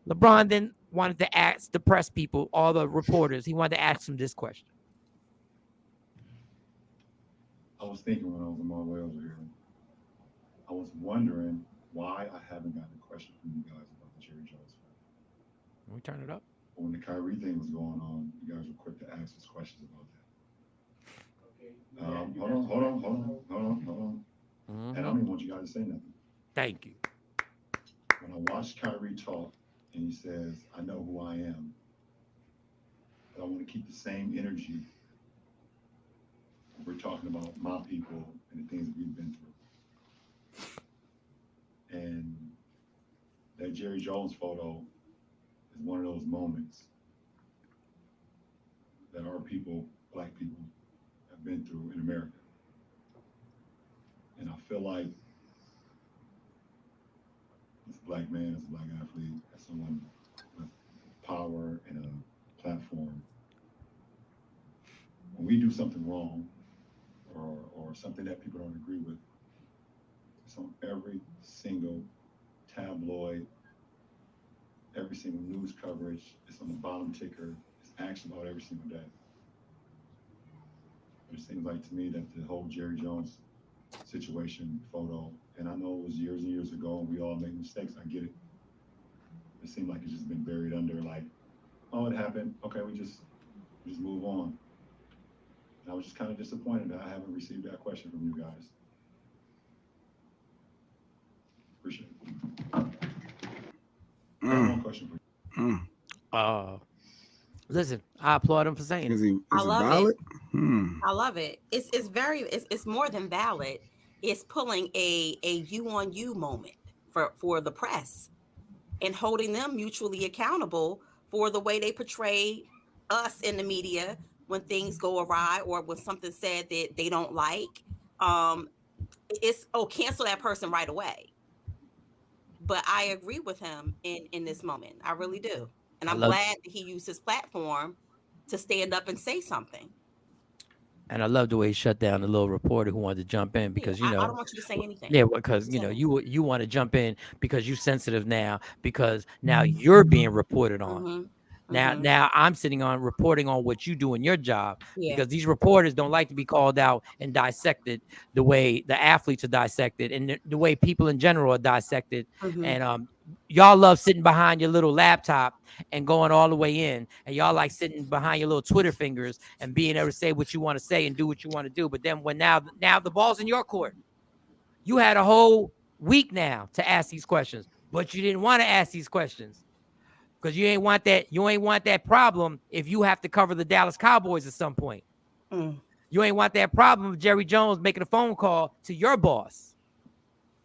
LeBron then wanted to ask the press people, all the reporters, he wanted to ask them this question. I was thinking when I was on my way over here, I was wondering why I haven't gotten a question from you guys about the Jerry Jones. Can we turn it up? When the Kyrie thing was going on, you guys were quick to ask us questions about that. Hold on. And I don't even want you guys to say nothing. Thank you. When I watched Kyrie talk and he says, I know who I am, but I want to keep the same energy. We're talking about my people and the things that we've been through. And that Jerry Jones photo is one of those moments that our people, black people, have been through in America. And I feel like as a black man, as a black athlete, as someone with power and a platform, when we do something wrong or something that people don't agree with, it's on every single tabloid, every single news coverage. It's on the bottom ticker. It's asked about every single day. It seems like to me that the whole Jerry Jones situation photo, and I know it was years and years ago and we all make mistakes, I get it. It seemed like it's just been buried under like, oh, it happened. Okay, we just move on. And I was just kind of disappointed that I haven't received that question from you guys. Appreciate it. One question for you. Listen, I applaud him for saying it. I love it. I love it. It's more than valid. It's pulling a you on you moment for the press and holding them mutually accountable for the way they portray us in the media when things go awry or when something's said that they don't like. It's cancel that person right away. But I agree with him in this moment. I really do. And I'm glad that he used his platform to stand up and say something. And I love the way he shut down the little reporter who wanted to jump in because, I don't want you to say anything. Yeah, because, you want to jump in because you're sensitive now because now you're being reported on. Now I'm sitting on reporting on what you do in your job because these reporters don't like to be called out and dissected the way the athletes are dissected and the way people in general are dissected. And y'all love sitting behind your little laptop and going all the way in, and y'all like sitting behind your little Twitter fingers and being able to say what you want to say and do what you want to do. But then when now the ball's in your court, you had a whole week now to ask these questions, but you didn't want to ask these questions. Because you ain't want that problem if you have to cover the Dallas Cowboys at some point. You You ain't want that problem of Jerry Jones making a phone call to your boss.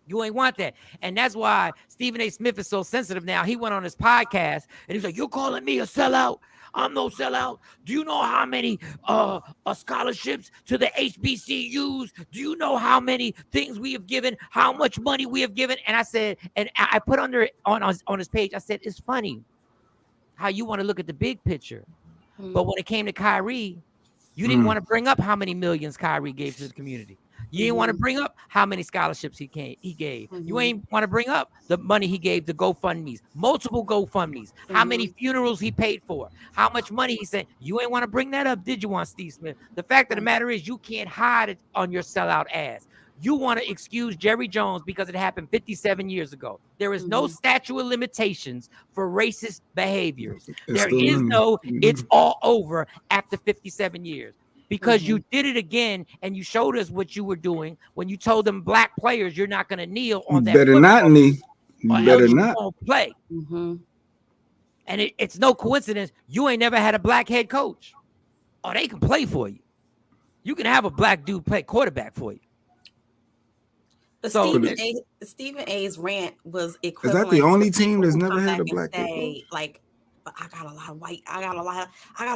You ain't want that. And that's why Stephen A. Smith is so sensitive now. He went on his podcast and he's like, you're calling me a sellout? I'm no sellout. Do you know how many scholarships to the HBCUs? Do you know how many things we have given? How much money we have given? And I said, and I put under it on his page, I said, it's funny how you want to look at the big picture. But when it came to Kyrie, you didn't want to bring up how many millions Kyrie gave to the community. You didn't want to bring up how many scholarships he gave. You ain't want to bring up the money he gave to GoFundMes, multiple GoFundMes, how many funerals he paid for, how much money he sent. You ain't want to bring that up, did you, want Steve Smith? The fact of the matter is you can't hide it on your sellout ass. You want to excuse Jerry Jones because it happened 57 years ago. There is no statute of limitations for racist behaviors. There is no, it's all over after 57 years. Because you did it again and you showed us what you were doing when you told them black players you're not going to kneel on that. Better not kneel. Better not play. And it's no coincidence you ain't never had a black head coach. Oh, they can play for you. You can have a black dude play quarterback for you. But So Stephen A's rant was equivalent. Is that the only to team that's people never come had a back black and head say, like, but I got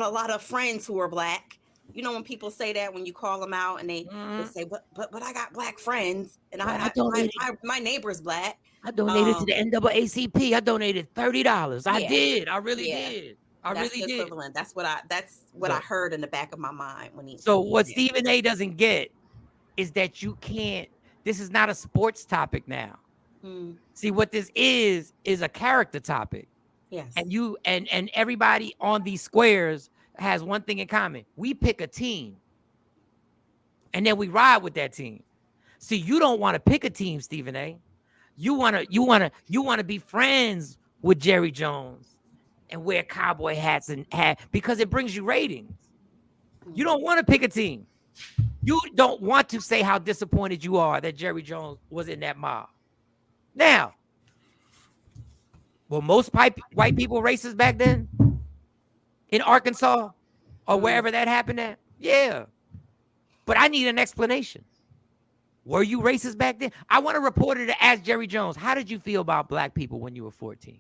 a lot of friends who are black. You know, when people say that, when you call them out and they say, but I got black friends and my neighbor's black. I donated to the NAACP. I donated $30. I did. I really did. That's the equivalent. That's what I heard in the back of my mind when he. So what Stephen A. doesn't get is that you can't. This is not a sports topic now. See, what this is a character topic. Yes. And you and everybody on these squares has one thing in common. We pick a team. And then we ride with that team. See, you don't want to pick a team, Stephen A. You want to be friends with Jerry Jones and wear cowboy hats because it brings you ratings. You don't want to pick a team. You don't want to say how disappointed you are that Jerry Jones was in that mob. Now, were most white people racist back then in Arkansas or wherever that happened at? Yeah. But I need an explanation. Were you racist back then? I want a reporter to ask Jerry Jones, how did you feel about black people when you were 14?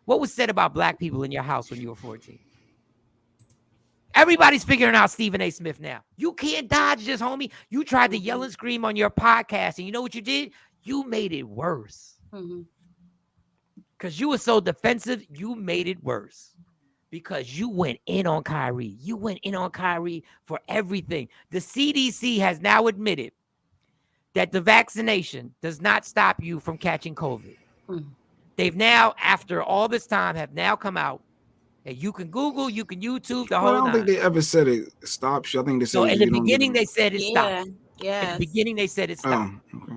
What was said about black people in your house when you were 14? Everybody's figuring out Stephen A. Smith now. You can't dodge this, homie. You tried to yell and scream on your podcast, and you know what you did? You made it worse. Because you were so defensive, you made it worse. Because you went in on Kyrie. You went in on Kyrie for everything. The CDC has now admitted that the vaccination does not stop you from catching COVID. They've now, after all this time, have now come out. And you can Google, you can YouTube the whole. I don't think they ever said it stops you. I think they said. So in the beginning they said it stopped. Yeah. In the beginning they said it stopped. Okay.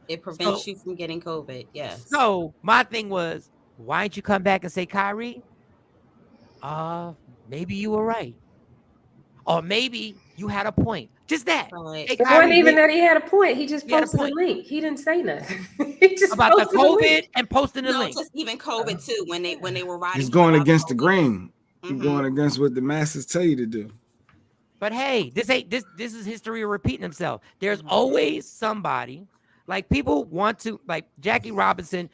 It prevents you from getting COVID. Yes. So my thing was, why didn't you come back and say, Kyrie? Maybe you were right, or maybe you had a point. Just that. Right. It wasn't even that he had a point. He just posted a link. He didn't say nothing. He just about the COVID and posting the link. Just even COVID too. When they were writing, he's going against the grain. He's going against what the masses tell you to do. But hey, this is history repeating itself. There's always somebody, like people want to, like Jackie Robinson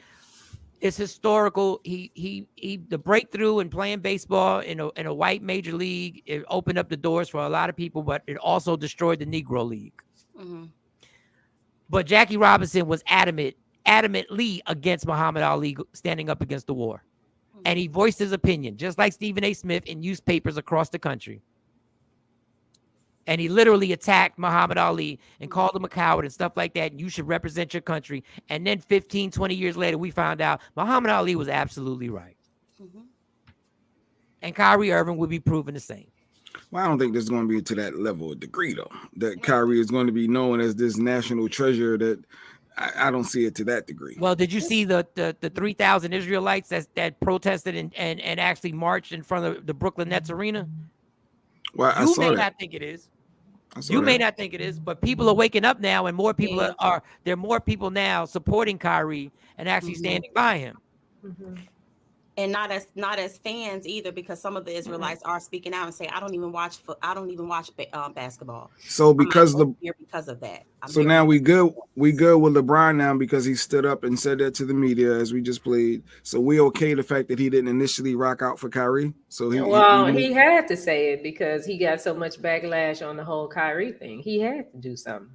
is historical. He the breakthrough in playing baseball in a white major league, it opened up the doors for a lot of people, but it also destroyed the Negro League. But Jackie Robinson was adamantly against Muhammad Ali standing up against the war. And he voiced his opinion, just like Stephen A. Smith in newspapers across the country. And he literally attacked Muhammad Ali and called him a coward and stuff like that. And you should represent your country. And then 15, 20 years later, we found out Muhammad Ali was absolutely right. And Kyrie Irving would be proven the same. Well, I don't think there's going to be to that level of degree, though. That Kyrie is going to be known as this national treasure that I don't see it to that degree. Well, did you see the 3,000 Israelites that protested and actually marched in front of the Brooklyn Nets arena? Well, you may not think it is. You may not think it is, but people are waking up now, and more people there are more people now supporting Kyrie and actually standing by him. and not as fans either, because some of the Israelites are speaking out and say, I don't even watch basketball. So because I'm here because of that. So now we good with LeBron now because he stood up and said that to the media as we just played. So we okay the fact that he didn't initially rock out for Kyrie. So he had to say it because he got so much backlash on the whole Kyrie thing. He had to do something.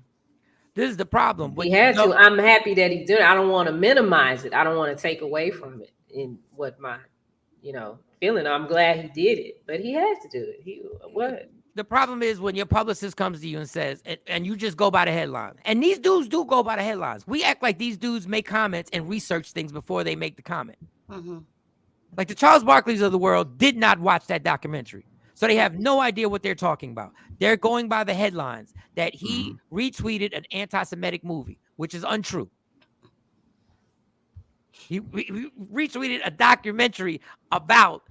This is the problem. He had to. I'm happy that he did it. I don't want to minimize it. I don't want to take away from it in what my, feeling. I'm glad he did it, but he had to do it. The problem is when your publicist comes to you and says, and you just go by the headlines. And these dudes do go by the headlines. We act like these dudes make comments and research things before they make the comment. Mm-hmm. Like the Charles Barkleys of the world did not watch that documentary. So they have no idea what they're talking about. They're going by the headlines that he retweeted an anti-Semitic movie, which is untrue. He retweeted a documentary about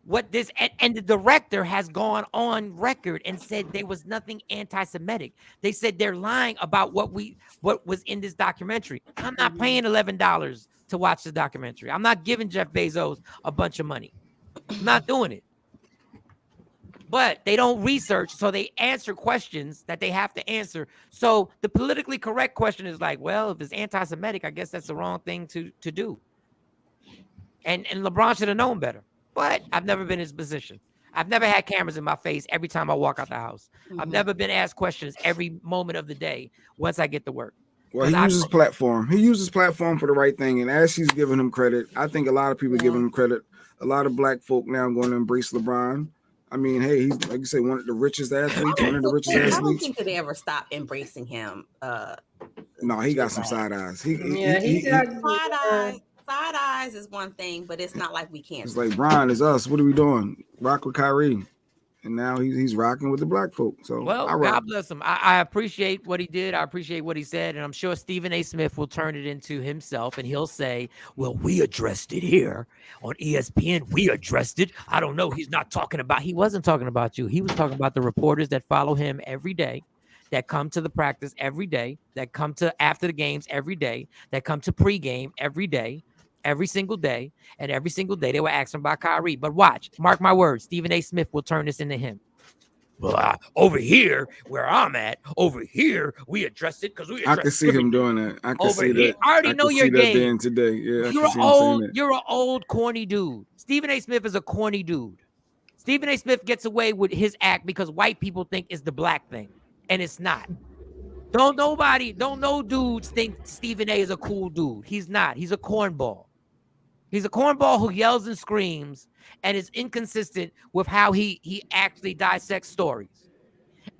what this, and the director has gone on record and said there was nothing anti-Semitic. They said they're lying about what was in this documentary. I'm not paying $11 to watch the documentary. I'm not giving Jeff Bezos a bunch of money. I'm not doing it. But they don't research, so they answer questions that they have to answer. So the politically correct question is like, well, if it's anti-Semitic, I guess that's the wrong thing to do. And LeBron should have known better. But I've never been in his position. I've never had cameras in my face every time I walk out the house. I've never been asked questions every moment of the day once I get to work. Well, he uses platform. He uses platform for the right thing. And as he's giving him credit, I think a lot of people give him credit. A lot of black folk now going to embrace LeBron. I mean, hey, he's, like you say, one of the richest athletes, I don't think that they ever stopped embracing him. No, he got some side eyes. Side eyes is one thing, but it's not like we can't. It's like Brian is us. What are we doing? Rock with Kyrie, and now he's rocking with the black folk. So well, God bless him. I appreciate what he did. I appreciate what he said, and I'm sure Stephen A. Smith will turn it into himself, and he'll say, "Well, we addressed it here on ESPN. We addressed it. I don't know. He wasn't talking about you. He was talking about the reporters that follow him every day." That come to the practice every day, that come to after the games every day, that come to pregame every day, every single day, and every single day they were asking about Kyrie. But watch, mark my words, Stephen A. Smith will turn this into him. Well, over here, where I'm at, over here, we addressed it because I can see him doing that. I can see that. I already know your game today. Yeah, you're an old corny dude. Stephen A. Smith is a corny dude. Stephen A. Smith gets away with his act because white people think it's the black thing. And it's not. Don't no dudes think Stephen A is a cool dude. He's not. He's a cornball. He's a cornball who yells and screams and is inconsistent with how he actually dissects stories.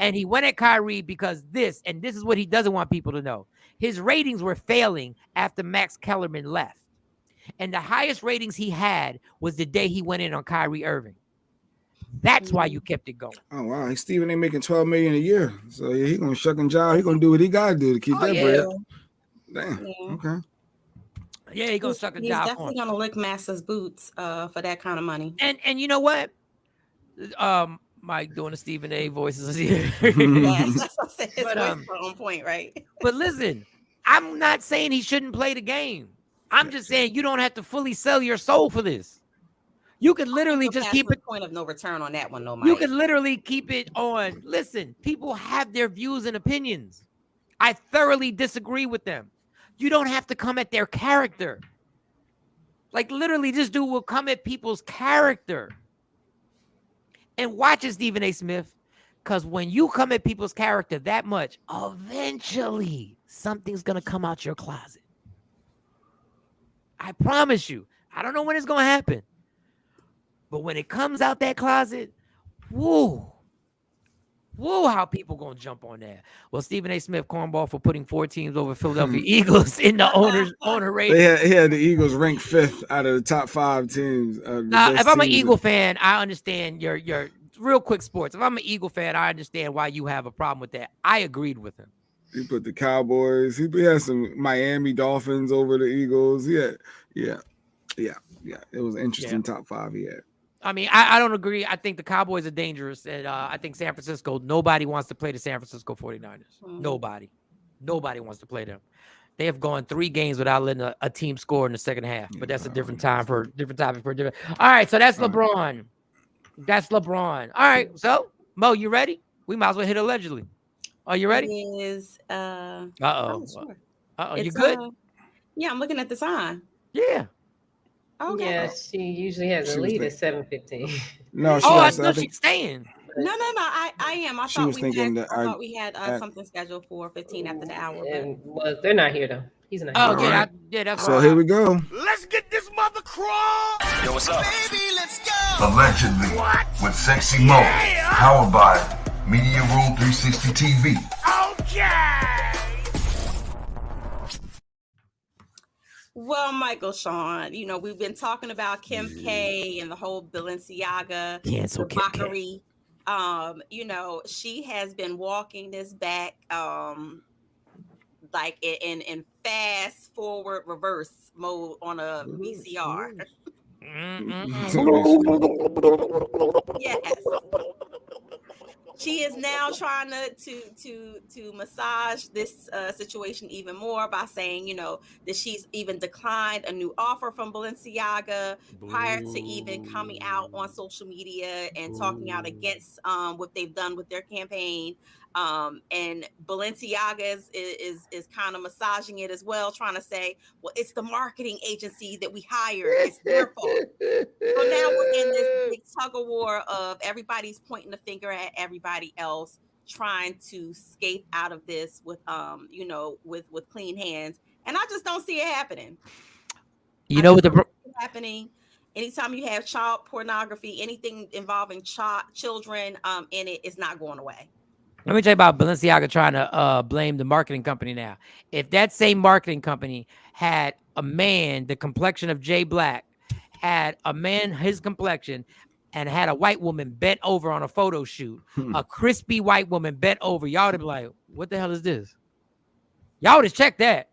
And he went at Kyrie because this is what he doesn't want people to know. His ratings were failing after Max Kellerman left. And the highest ratings he had was the day he went in on Kyrie Irving. That's why you kept it going. Oh wow, Stephen A making $12 million a year, so yeah, he gonna shuck and jive. He gonna do what he gotta do to keep that bread. Damn. Yeah. Okay. Yeah, he gonna suck and jive. He's definitely gonna lick Massa's boots for that kind of money. And you know what? Mike doing the Stephen A voices here. Yes, that's what I said. His voice on point, right? But listen, I'm not saying he shouldn't play the game. I'm just saying you don't have to fully sell your soul for this. You could literally just keep it. Point of no return on that one, no, Mike. You could literally keep it on. Listen, people have their views and opinions. I thoroughly disagree with them. You don't have to come at their character. Like literally, this dude will come at people's character. And watch it, Stephen A. Smith, because when you come at people's character that much, eventually something's gonna come out your closet. I promise you. I don't know when it's gonna happen. But when it comes out that closet, woo, how people gonna jump on that? Well, Stephen A. Smith cornball for putting 4 teams over Philadelphia Eagles in the owner rating. He had the Eagles ranked 5th out of the top 5 teams. Now, if I'm an Eagle fan, I understand your real quick sports. If I'm an Eagle fan, I understand why you have a problem with that. I agreed with him. He put the Cowboys. He had some Miami Dolphins over the Eagles. Yeah. It was an interesting top 5 he had. I mean, I don't agree. I think the Cowboys are dangerous. And I think San Francisco, nobody wants to play the San Francisco 49ers. Nobody wants to play them. They have gone 3 games without letting a team score in the second half. But that's a different time for different topic for different. All right, so that's LeBron. That's LeBron. All right, so Mo, you ready? We might as well hit allegedly. Are you ready? It is Uh-oh. sure. Uh-oh, you It's good? yeah, I'm looking at the time. Yeah. Okay. Yeah, she usually has She a was lead at thinking- 7:15. No, she Oh, I has. thought I think she's staying. No, I am. I she thought was we thinking had. that I thought we had something scheduled for 15 after the hour. But And well, they're not here though. He's not Oh, here. yeah, right. yeah, that's So right. here we go. Let's get this mother crawl. Yo, what's up? Baby, let's go. Allegedly, with Sexy Moe, powered by Media Room 360 TV. Okay. well, Michael, Shawn, we've been talking about Kim K and the whole Balenciaga Cancel Kim K. debauchery. She has been walking this back, like in fast forward reverse mode on a VCR. Yes. She is now trying to massage this situation even more by saying, that she's even declined a new offer from Balenciaga prior to even coming out on social media and talking out against what they've done with their campaign. And Balenciaga is kind of massaging it as well, trying to say, well, it's the marketing agency that we hired. It's their fault. So now we're in this big tug of war of everybody's pointing the finger at everybody else, trying to escape out of this with with clean hands. And I just don't see it happening. You know what happening? Anytime you have child pornography, anything involving children in it is not going away. Let me tell you about Balenciaga trying to blame the marketing company now. If that same marketing company had a man, the complexion of Jay Black, had a man his complexion, and had a white woman bent over on a photo shoot, a crispy white woman bent over, y'all would have been like, what the hell is this? Y'all would have checked that.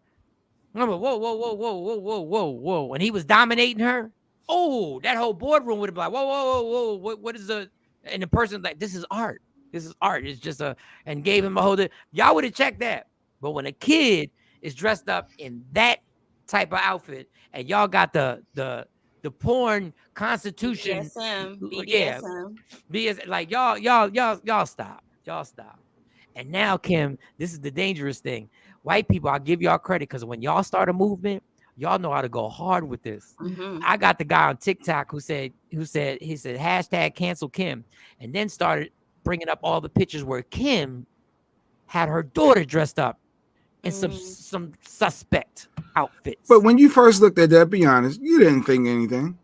Remember, whoa. And he was dominating her. Oh, that whole boardroom would have been like, whoa. What is the, and the person like, this is art. This is art. It's just and gave him a whole, y'all would have checked that. But when a kid is dressed up in that type of outfit and y'all got the porn constitution, BDSM. BS, like y'all stop. And now, Kim, this is the dangerous thing. White people, I'll give y'all credit because when y'all start a movement, y'all know how to go hard with this. Mm-hmm. I got the guy on TikTok who said hashtag cancel Kim, and then started bringing up all the pictures where Kim had her daughter dressed up in some suspect outfits. But when you first looked at that, be honest, you didn't think anything.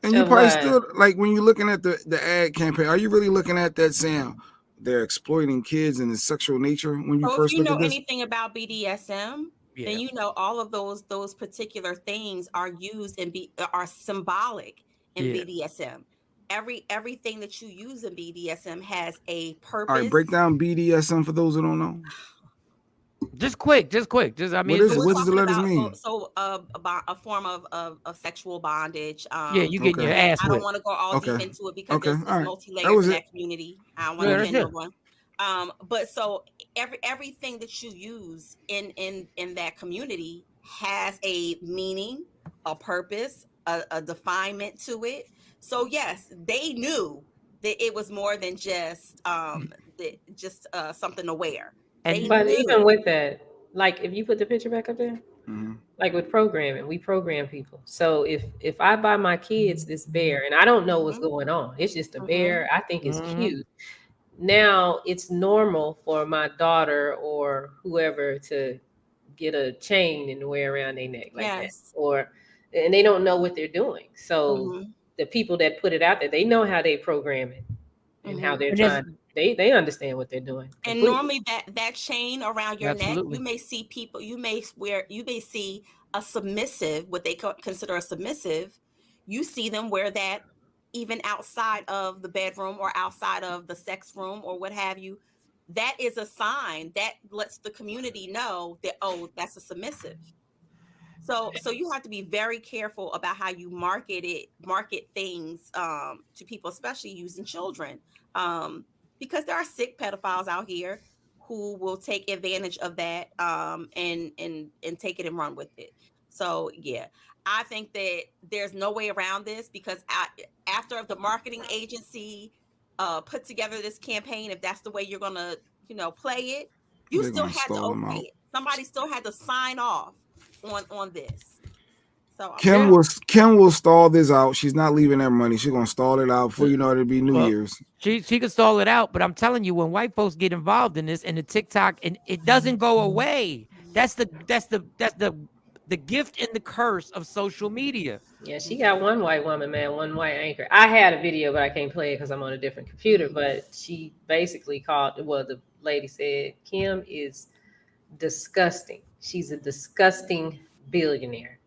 And you probably still, like, when you're looking at the ad campaign, are you really looking at that saying they're exploiting kids and its sexual nature when you first look at this? If you know anything about BDSM, then you know all of those particular things are used and are symbolic in BDSM. Everything that you use in BDSM has a purpose. All right, break down BDSM for those who don't know. Just quick. I mean, what does the letters mean? So, a form of sexual bondage. You get your ass whipped. I don't want to go all deep into it because it's multi-layered in that community. I don't want to offend no one. But so everything that you use in that community has a meaning, a purpose, a definement to it. So yes, they knew that it was more than just something to wear. But even with that, like if you put the picture back up there, like with programming, we program people. So if I buy my kids this bear and I don't know what's going on, it's just a bear, I think it's cute. Now it's normal for my daughter or whoever to get a chain and wear around their neck like that, and they don't know what they're doing. So the people that put it out there, they know how they program it and how they're trying. They understand what they're doing. And normally that chain around your neck, you may see people, you may see a submissive, what they consider a submissive. You see them wear that even outside of the bedroom or outside of the sex room or what have you. That is a sign that lets the community know that, oh, that's a submissive. So you have to be very careful about how you market things to people, especially using children. Because there are sick pedophiles out here who will take advantage of that and take it and run with it. So yeah, I think that there's no way around this, because after the marketing agency put together this campaign, if that's the way you're gonna play it, you They're still gonna had to stall them okay out. it. Somebody still had to sign off on this. So Kim will stall this out. She's not leaving that money. She's gonna stall it out before you know it'll be New Year's. She could stall it out, but I'm telling you, when white folks get involved in this and the TikTok, and it doesn't go away. That's the gift and the curse of social media. Yeah, she got one white woman, man, one white anchor. I had a video, but I can't play it because I'm on a different computer. But she basically called. Well, the lady said Kim is disgusting. She's a disgusting billionaire.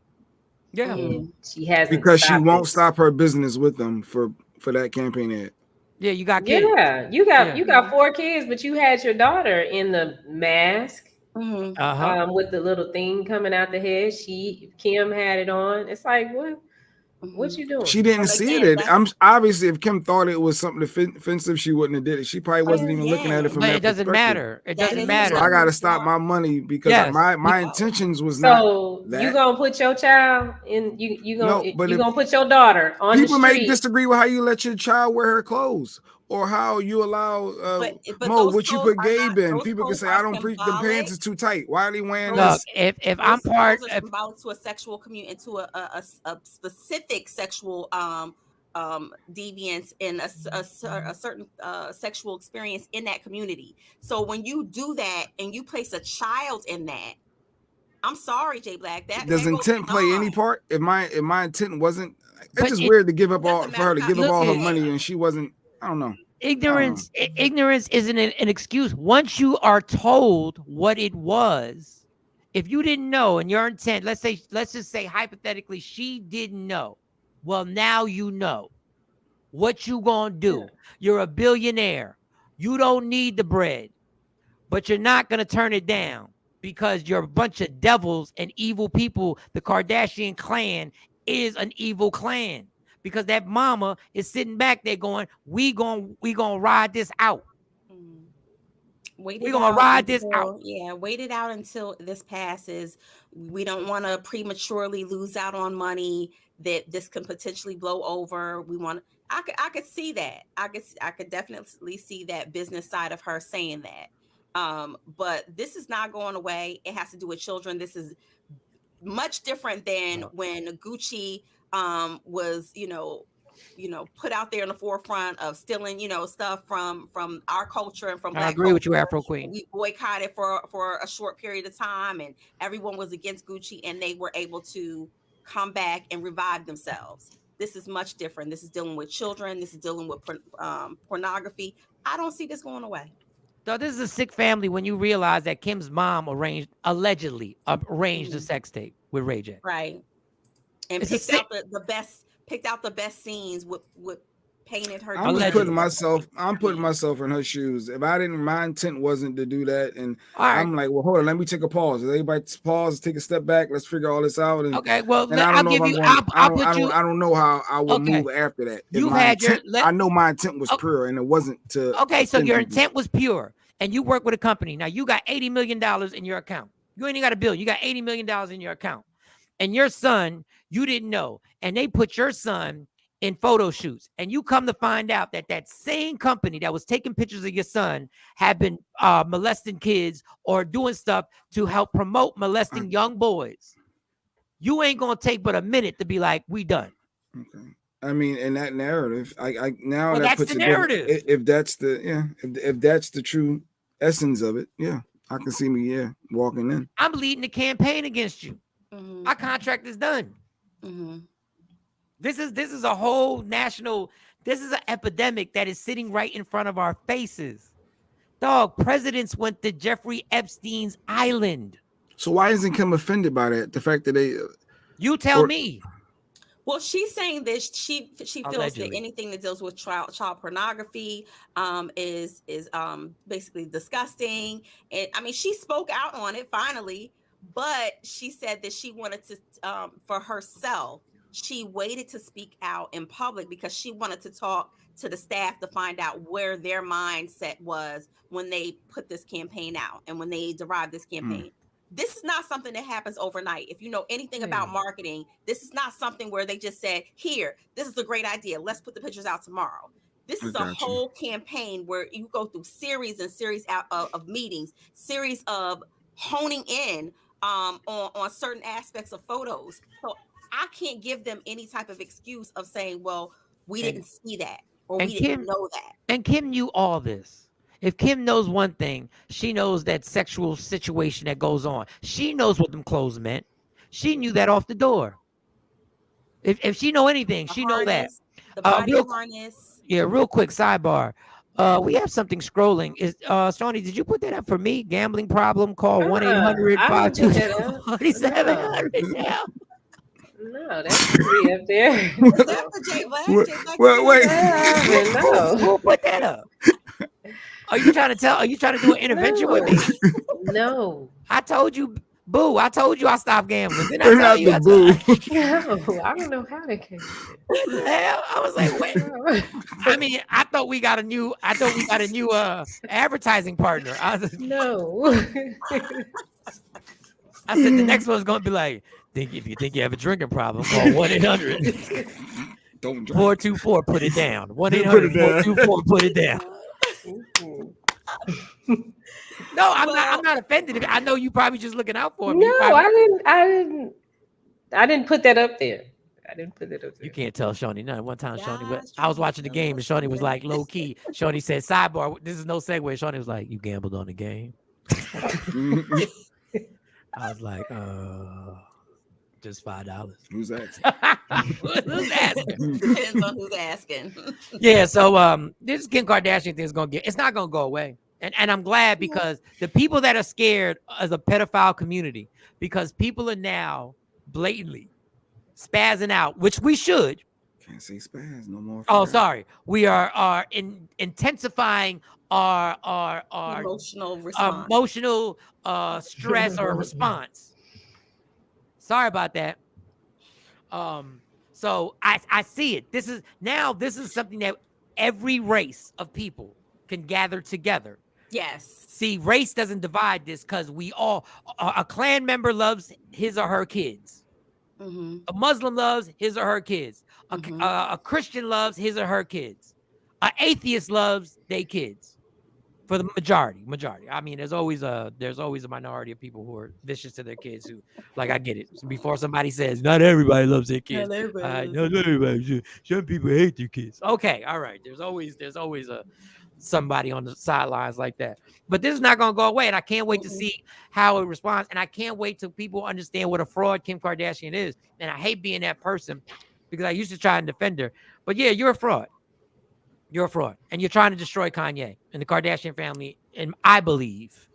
Yeah, and she hasn't, because she stopped won't it. stop her business with them for that campaign ad. Yeah, you got kids. Yeah, you got 4 kids, but you had your daughter in the mask with the little thing coming out the head. Kim had it on. It's like, what you doing? She didn't see it. I'm obviously, if Kim thought it was something offensive, she wouldn't have did it. She probably wasn't even looking at it from But that it doesn't perspective. matter. It doesn't matter. So I got to stop my money because Yes. my intentions was So not that. you gonna put your child in? You No, gonna but you if- gonna put your daughter on the People street? may disagree with how you let your child wear her clothes or how you allow but Mo, those what you clothes put are Gabe not- in. those People can clothes say, are I don't preach the symbolic. pants is too tight. Why are they wearing Look, this? if I'm part, Those are symbolic to a sexual community, into a specific sexual deviance and a certain sexual experience in that community. So when you do that and you place a child in that, I'm sorry, Jay Black. That Does goes intent play any beyond. part? If my intent wasn't, it's But just it weird to give up all doesn't for her to matter give how up you all her say it. money and she wasn't. I don't know. ignorance isn't an excuse. Once you are told what it was, if you didn't know and your intent, let's just say hypothetically she didn't know. Well, now you know. What you gonna do? You're a billionaire. You don't need the bread, but you're not gonna turn it down because you're a bunch of devils and evil people. The Kardashian clan is an evil clan because that mama is sitting back there going, we gonna ride this out. Wait We're it gonna out ride this out. wait it out until this passes. We don't want to prematurely lose out on money that this can potentially blow over. We want. I could see that. I could definitely see that business side of her saying that. But this is not going away. It has to do with children. This is much different than when Gucci was put out there in the forefront of stealing stuff from our culture and from I Black agree with you, culture. Afro Queen. We boycotted for a short period of time, and everyone was against Gucci, and they were able to come back and revive themselves. This is much different. This is dealing with children. This is dealing with pornography. I don't see this going away. So this is a sick family when you realize that Kim's mom allegedly arranged a sex tape with Ray J. Right. And It's picked out the best scenes with painted her. I'm just putting myself in her shoes. If my intent wasn't to do that, and I'm like, well, hold on, let me take a pause. Everybody pause, take a step back. Let's figure all this out. And, okay, well, and I don't know how I will Okay. move after that. You've had I know my intent was pure, and it wasn't to. Okay, so your people. intent was pure, and you work with a company. Now you got $80 million in your account. You ain't even got a bill. You got $80 million in your account, and your son, you didn't know, and they put your son in photo shoots, and you come to find out that same company that was taking pictures of your son had been molesting kids or doing stuff to help promote molesting young boys. You ain't gonna take but a minute to be like, we done. Okay. I mean, in that narrative, I now well, that that's puts the it narrative. if that's if that's the true essence of it, yeah, I can see me walking in. I'm leading the campaign against you. My contract is done. This is a whole national. This is an epidemic that is sitting right in front of our faces. Dog, presidents went to Jeffrey Epstein's island. So why isn't Kim offended by that? The fact that they. You tell me. Well, she's saying this. She feels Allegedly. that anything that deals with child pornography is basically disgusting. And I mean, she spoke out on it finally, but she said that she wanted to for herself she waited to speak out in public because she wanted to talk to the staff to find out where their mindset was when they put this campaign out and when they derived this campaign. This is not something that happens overnight. If you know anything about marketing, this is not something where they just said, here, this is a great idea. Let's put the pictures out tomorrow. This is a whole campaign where you go through series and series of meetings, series of honing in on certain aspects of photos. So I can't give them any type of excuse of saying, well, we didn't see that or we didn't know that. And Kim knew all this. If Kim knows one thing, she knows that sexual situation that goes on. She knows what them clothes meant. She knew that off the door. If she know anything, she know that. The body harness. Yeah, real quick sidebar. We have something scrolling. Is Shawnee, did you put that up for me? Gambling problem, call 1-800-522-4700 now. No, that's me up there. Is that for Jay Black? Wait. No. Who put that up? Are you trying to do an intervention with me? No. I told you, boo. I told you I stopped gambling. Then They're not the boo. No, I don't know how they came. What the hell? I was like, wait. I mean, I thought we got a new advertising partner. No. I said the next one's gonna be like, if you think you have a drinking problem, call 1-800. Don't 424, put it down. 1-800-424, put it down. No, I'm not offended. I know you probably just looking out for me. No, I didn't put that up there. I didn't put it up there. You can't tell Shawnee none. One time, Shawnee, I was watching the game and Shawnee was like low key. Shawnee said, sidebar, this is no segue. Shawnee was like, you gambled on the game? I was like, just $5. Who's asking? Who's asking? Depends on who's asking. Yeah, so this Kim Kardashian thing is it's not gonna go away. And I'm glad because the people that are scared as a pedophile community, because people are now blatantly spazzing out, which we should. Can't say spaz no more. Oh, sorry. We are intensifying our emotional response. Emotional stress or response. Sorry about that. So I see it. This is something that every race of people can gather together. Yes. See, race doesn't divide this because we all, a Klan member loves his or her kids. Mm-hmm. A Muslim loves his or her kids. A Christian loves his or her kids. An atheist loves their kids. For the majority. I mean, there's always a minority of people who are vicious to their kids who, like, I get it. Before somebody says, not everybody loves their kids. Not everybody. Some people hate their kids. Okay, all right. There's always somebody on the sidelines like that. But this is not going to go away, and I can't wait to see how it responds, and I can't wait till people understand what a fraud Kim Kardashian is. And I hate being that person because I used to try and defend her. But yeah, you're a fraud. You're a fraud, and you're trying to destroy Kanye and the Kardashian family, and I believe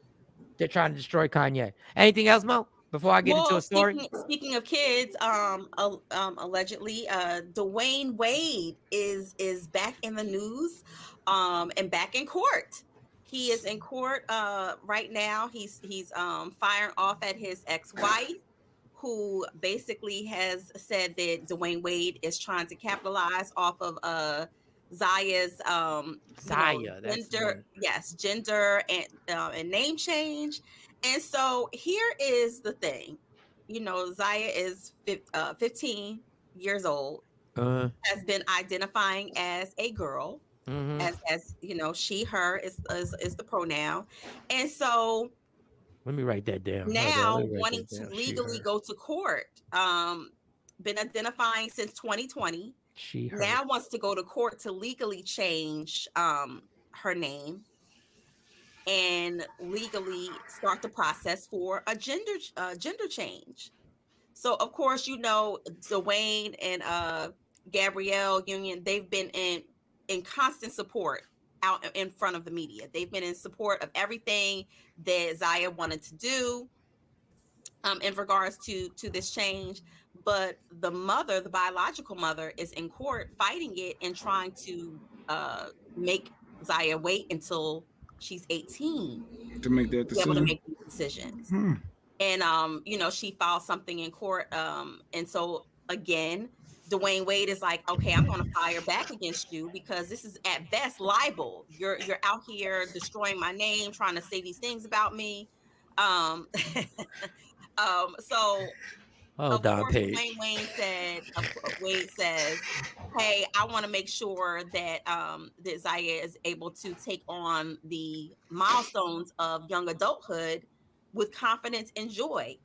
they're trying to destroy Kanye. Anything else, Mo? Before I get into a story? Speaking of kids, allegedly, Dwayne Wade is back in the news, and back in court. He is in court right now. He's firing off at his ex-wife, who basically has said that Dwayne Wade is trying to capitalize off of Zaya's gender and name change. And so here is the thing, Zaya is 15 years old, has been identifying as a girl, as she, her is the pronoun, and so let me write that down. Now wanting to legally go to court, been identifying since 2020. Now wants to go to court to legally change her name and legally start the process for a gender change. So of course, Dwayne and Gabrielle Union, they've been in constant support out in front of the media. They've been in support of everything that Zaya wanted to do in regards to this change. But the mother, the biological mother, is in court fighting it and trying to make Zaya wait until she's 18 to make that decision. To be able to make these decisions. And she filed something in court. And so again, Dwayne Wade is like, okay, I'm going to fire back against you because this is at best libel. You're out here destroying my name, trying to say these things about me. Um, so Oh, of Don course, Page. Wade says, hey, I want to make sure that that Zaya is able to take on the milestones of young adulthood with confidence and joy.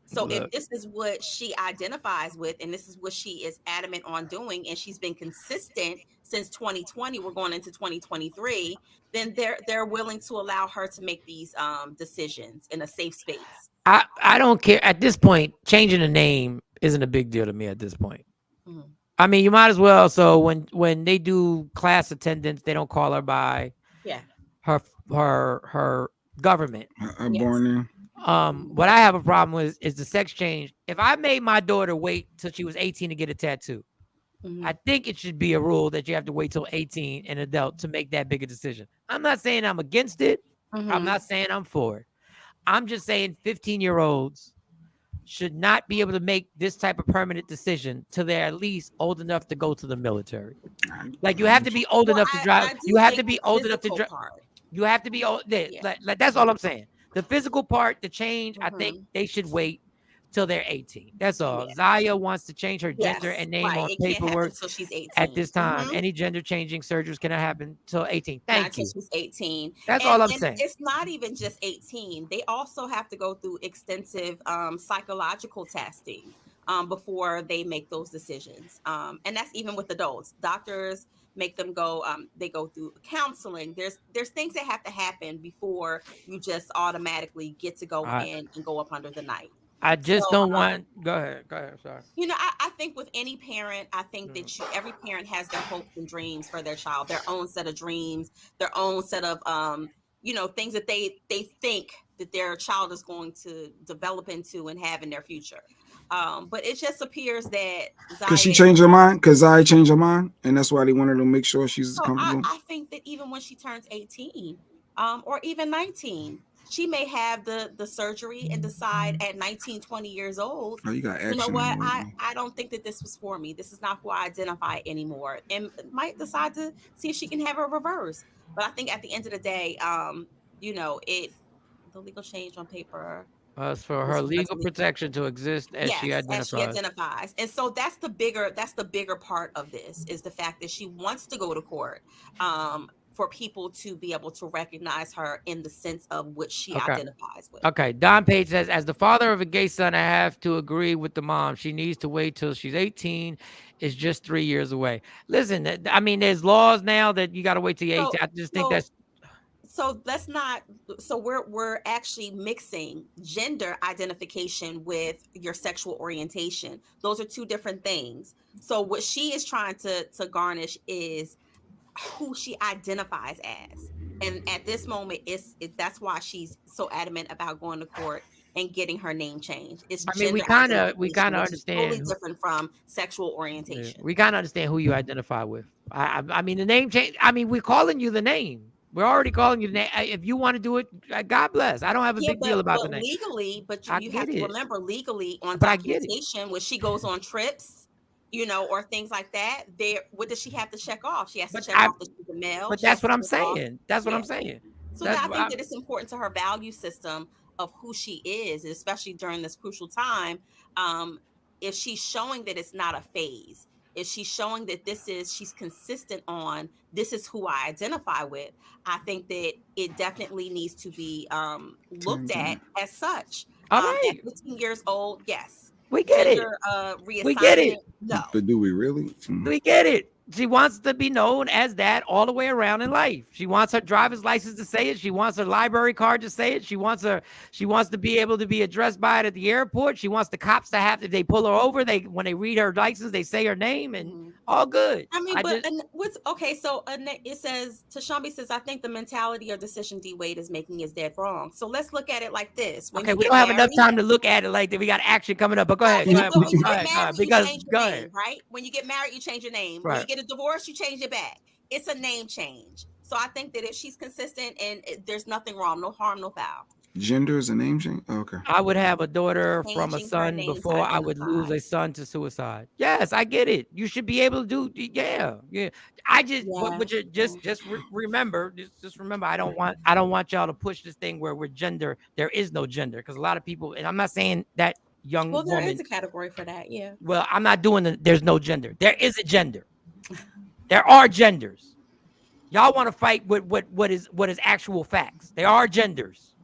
So if Look, this is what she identifies with, and this is what she is adamant on doing, and she's been consistent since 2020, we're going into 2023, then they're willing to allow her to make these decisions in a safe space. I don't care at this point. Changing the name isn't a big deal to me at this point. Mhm. I mean, you might as well. So when they do class attendance, they don't call her by Yeah. her government. I'm born in. What I have a problem with is the sex change. If I made my daughter wait till she was 18 to get a tattoo, I think it should be a rule that you have to wait till 18 and adult to make that bigger decision. I'm not saying I'm against it. I'm not saying I'm for it. I'm just saying 15-year-olds should not be able to make this type of permanent decision till they're at least old enough to go to the military. Like you have to be old enough to drive. You have to be old enough to drive. You have to be old. Like, that's all I'm saying. The physical part, the change, I think they should wait till they're 18. That's all. Zaya wants to change her gender and name on It can't happen paperwork until she's 18. at this time. Any gender changing surgeries cannot happen till 18. Not Thank until you. she's 18. That's all I'm And saying. it's not even just 18. They also have to go through extensive psychological testing before they make those decisions. And that's even with adults. Doctors make them go, they go through counseling. There's things that have to happen before you just automatically get to go in and go up under the knife. I just don't want. Go ahead. Sorry. You know, I think with any parent, I think that every parent has their hopes and dreams for their child, their own set of dreams, their own set of, things that they think that their child is going to develop into and have in their future. But it just appears that Because she changed her mind, because Zaya changed her mind, and that's why they wanted to make sure she's comfortable. I think that even when she turns 18, or even 19, she may have the surgery and decide at 19, 20 years old, you got action. You know what? I don't think that this was for me. This is not who I identify anymore. And might decide to see if she can have a reverse. But I think at the end of the day, the legal change on paper. For her legal protection to exist as she identifies. And so that's the bigger part of this, is the fact that she wants to go to court for people to be able to recognize her in the sense of what she identifies with. Okay. Don Page says, as the father of a gay son, I have to agree with the mom. She needs to wait till she's 18. It's just 3 years away. Listen, I mean, there's laws now that you got to wait till you're 18. I just think that's. So let's not. So we're actually mixing gender identification with your sexual orientation. Those are two different things. So what she is trying to garnish is who she identifies as, and at this moment, that's why she's so adamant about going to court and getting her name changed. We kind of understand. Totally different from sexual orientation. Yeah, we kind of understand who you identify with. I mean, the name change. I mean, we're calling you the name. We're already calling you the name. If you want to do it, God bless. I don't have a big deal about the name. Legally, but you have to remember legally on but documentation when she goes on trips, or things like that. What does she have to check off? She has to check off that she's a male. But that's what I'm saying. That's what I'm saying. So I think that it's important to her value system of who she is, especially during this crucial time. If she's showing that it's not a phase, if she's showing that she's consistent on this is who I identify with, I think that it definitely needs to be looked at as such. At 15 years old, yes. We get it. We get it. No. But do we really? We get it. She wants to be known as that all the way around in life. She wants her driver's license to say it. She wants her library card to say it. She wants to be able to be addressed by it at the airport. She wants the cops to have, if they pull her over, when they read her license, they say her name and all good. I mean, so it says, Tashambi says, I think the mentality or decision D Wade is making is dead wrong. So let's look at it like this. We don't have enough time to look at it like that. We got action coming up, but go ahead. When you get married, right? When you get married, you change your name. Right. When you get a divorce, you change it back. It's a name change. So I think that if she's consistent and there's nothing wrong, no harm, no foul. Gender is a name change? Oh, okay. I would have a daughter from a Changing her son name to before I would lose identify. a son to suicide. Yes, I get it. You should be able to do. Yeah. I just, but you just remember, just remember. I don't want y'all to push this thing where we're gender. There is no gender, because a lot of people, and I'm not saying that young Well, there woman. is a category for that. Yeah. Well, I'm not doing there's no gender. There is a gender. There are genders. Y'all want to fight with what is actual facts. There are genders.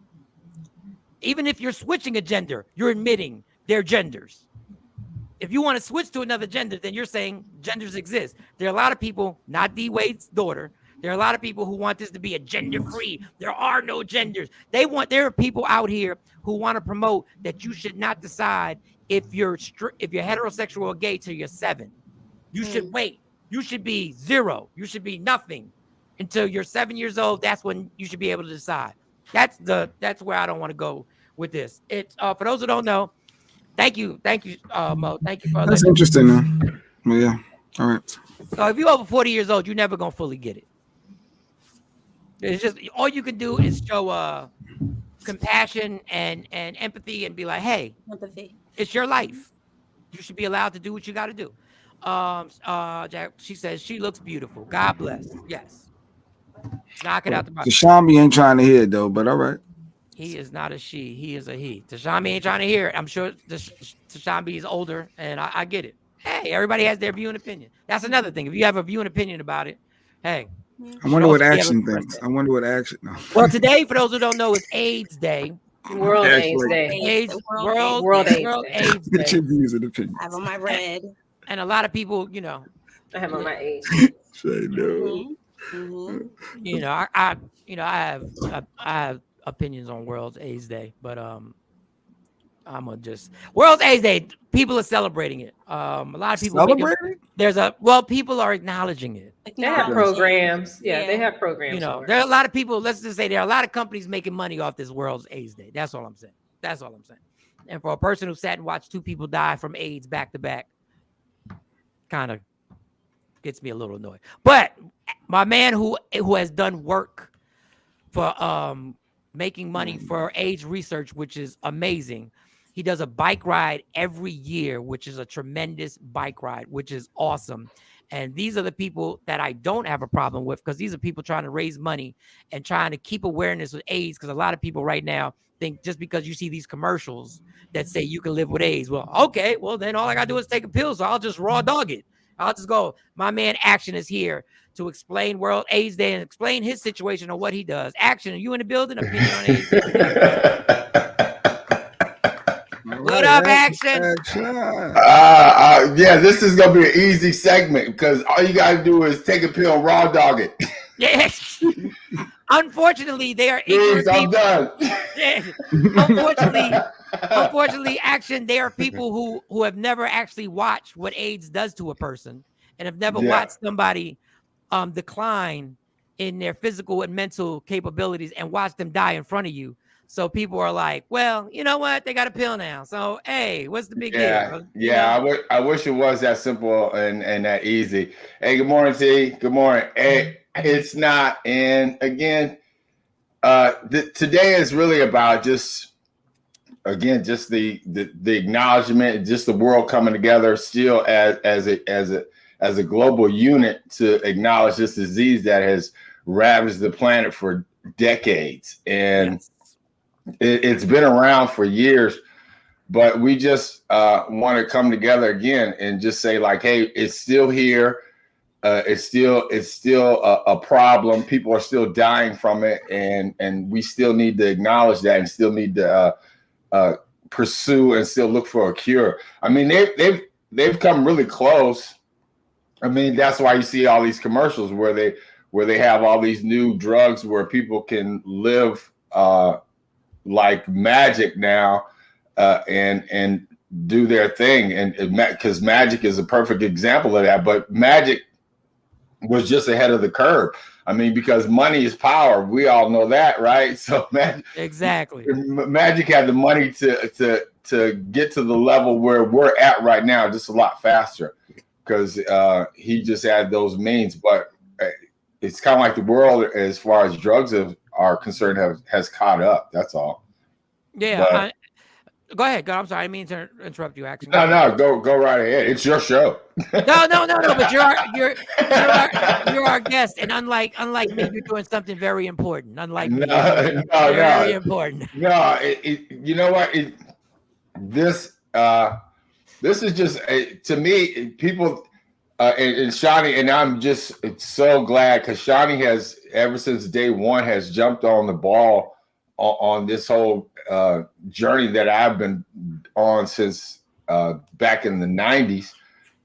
Even if you're switching a gender, you're admitting they're genders. If you want to switch to another gender, then you're saying genders exist. There are a lot of people, not D Wade's daughter. There are a lot of people who want this to be a gender-free. There are no genders. There are people out here who want to promote that you should not decide if you're heterosexual or gay till you're 7. You should wait. You should be 0. You should be nothing until you're 7 years old. That's when you should be able to decide. That's where I don't want to go with this. It's for those who don't know. Thank you, Mo. Thank you for That's interesting, man. Well, yeah. All right. So if you're over 40 years old, you're never gonna fully get it. It's just all you can do is show compassion and empathy and be like, hey, it's your life. You should be allowed to do what you got to do. Jack, she says she looks beautiful. God bless. Yes. Knock it out the box. Tashambi ain't trying to hear it though, but all right. He is not a she. He is a he. Tashambi ain't trying to hear it. I'm sure Tashambi is older, and I get it. Hey, everybody has their view and opinion. That's another thing. If you have a view and opinion about it, hey. I wonder what Action thinks. I wonder what Action. No. Well, today, for those who don't know, is AIDS Day. World AIDS Day. World AIDS Day. Get your views and opinions. I have on my red. And a lot of people, I have on my AIDS. Say no. I have opinions on World AIDS Day, but I'm gonna just World AIDS Day. People are celebrating it. A lot of people celebrating. People are acknowledging it. They have programs. Yeah, they have programs. There are a lot of people. Let's just say there are a lot of companies making money off this World AIDS Day. That's all I'm saying. And for a person who sat and watched 2 people die from AIDS back to back, kind of gets me a little annoyed. But my man who has done work for making money for AIDS research, which is amazing. He does a bike ride every year, which is a tremendous bike ride, which is awesome. And these are the people that I don't have a problem with, because these are people trying to raise money and trying to keep awareness with AIDS, because a lot of people right now think just because you see these commercials that say you can live with AIDS, well, okay, well, then all I got to do is take a pill, so I'll just raw dog it. I'll just go. My man Action is here to explain World AIDS Day and explain his situation on what he does. Action, are you in the building? Opinion on AIDS? What up, Action? Yeah, this is gonna be an easy segment because all you gotta do is take a pill and raw dog it. Yes. Unfortunately, they are ignorant. I'm done. Unfortunately, Action, they are people who have never actually watched what AIDS does to a person and have never watched somebody decline in their physical and mental capabilities and watch them die in front of you. So people are like, well, you know what? They got a pill now. So, hey, what's the big deal? Yeah, I wish it was that simple and that easy. Hey, good morning, T. Good morning. Hey, it's not. And again, today is really about just the acknowledgement, just the world coming together still as a global unit to acknowledge this disease that has ravaged the planet for decades. And it's been around for years, but we just want to come together again and just say, like, hey, it's still here. It's still a problem. People are still dying from it, and we still need to acknowledge that and still need to pursue and still look for a cure. I mean, they've come really close. I mean, that's why you see all these commercials where they have all these new drugs where people can live like magic now, and do their thing, and because magic is a perfect example of that. But magic was just ahead of the curve. I mean, because money is power. We all know that, right? So magic had the money to get to the level where we're at right now, just a lot faster, because he just had those means. But it's kind of like the world, as far as drugs are concerned, has caught up. That's all. Yeah. But Go ahead. Go. I'm sorry. I didn't mean to interrupt you, Action. no, go right ahead. It's your show. No. But you're our guest, and unlike me, you're doing something very important. Unlike me, you're doing something very important. No, you know what? This is just to me, people and Shawnee, and I'm just so glad because Shawnee has ever since day one has jumped on the ball on this whole journey that I've been on since back in the 90s.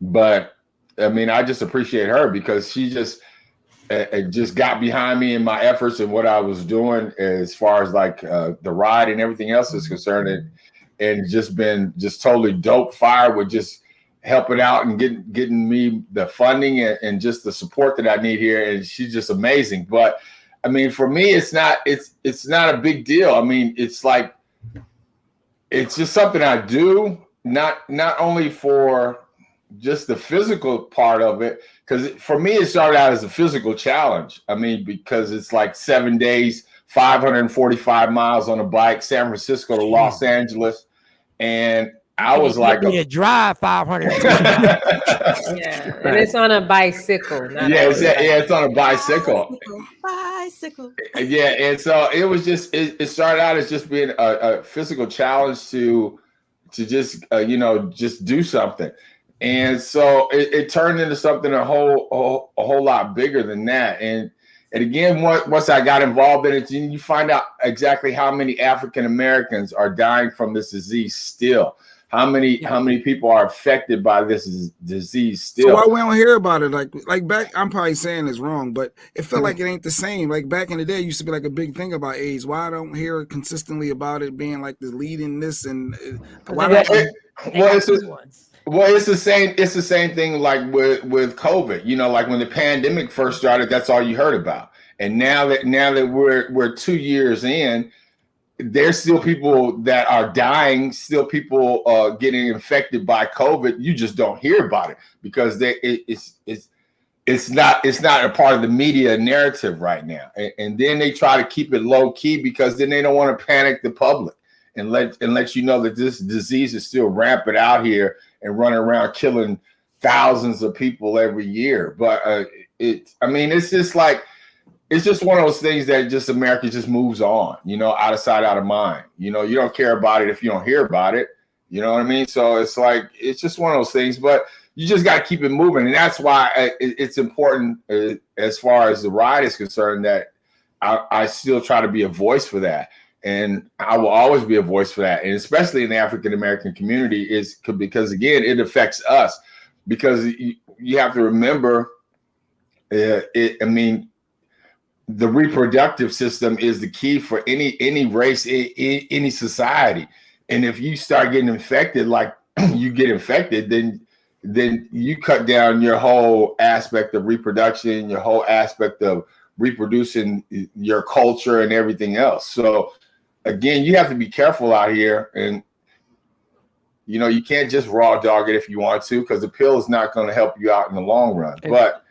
But I mean, I just appreciate her because she just got behind me in my efforts and what I was doing as far as like the ride and everything else is concerned, and just been just totally dope fire with just helping out and getting me the funding and just the support that I need here. And she's just amazing. But I mean, for me, it's not a big deal. I mean, it's like, it's just something I do, not only for just the physical part of it, because for me, it started out as a physical challenge. I mean, because it's like 7 days, 545 miles on a bike, San Francisco to Los Angeles. And I was like, to drive 500. Yeah, and it's on a bicycle. It's on a bicycle. Bicycle. Yeah, and so it was just it started out as just being a physical challenge to just just do something, and so it turned into something a whole lot bigger than that. And again, once I got involved in it, you find out exactly how many African Americans are dying from this disease still. How many people are affected by this disease still? So why we don't hear about it? Like back, I'm probably saying this wrong, but it felt like it ain't the same. Like back in the day, it used to be like a big thing about AIDS. Why I don't hear consistently about it being like the leading this and why don't it's the same. It's the same thing like with COVID. You know, like when the pandemic first started, that's all you heard about. And now that we're 2 years in, there's still people that are dying, still people getting infected by COVID. You just don't hear about it because it's not a part of the media narrative right now. And then they try to keep it low key because then they don't want to panic the public and let you know that this disease is still rampant out here and running around killing thousands of people every year. But it's just like, it's just one of those things that just America just moves on, out of sight, out of mind. You don't care about it if you don't hear about it. You know what I mean? So it's like, it's just one of those things, but you just got to keep it moving. And that's why it's important as far as the ride is concerned that I still try to be a voice for that. And I will always be a voice for that. And especially in the African-American community because again, it affects us because you have to remember the reproductive system is the key for any race, any society. And if you start getting infected, like you get infected, then you cut down your whole aspect of reproduction, your whole aspect of reproducing your culture and everything else. So again, you have to be careful out here. And, you can't just raw dog it if you want to, because the pill is not going to help you out in the long run. But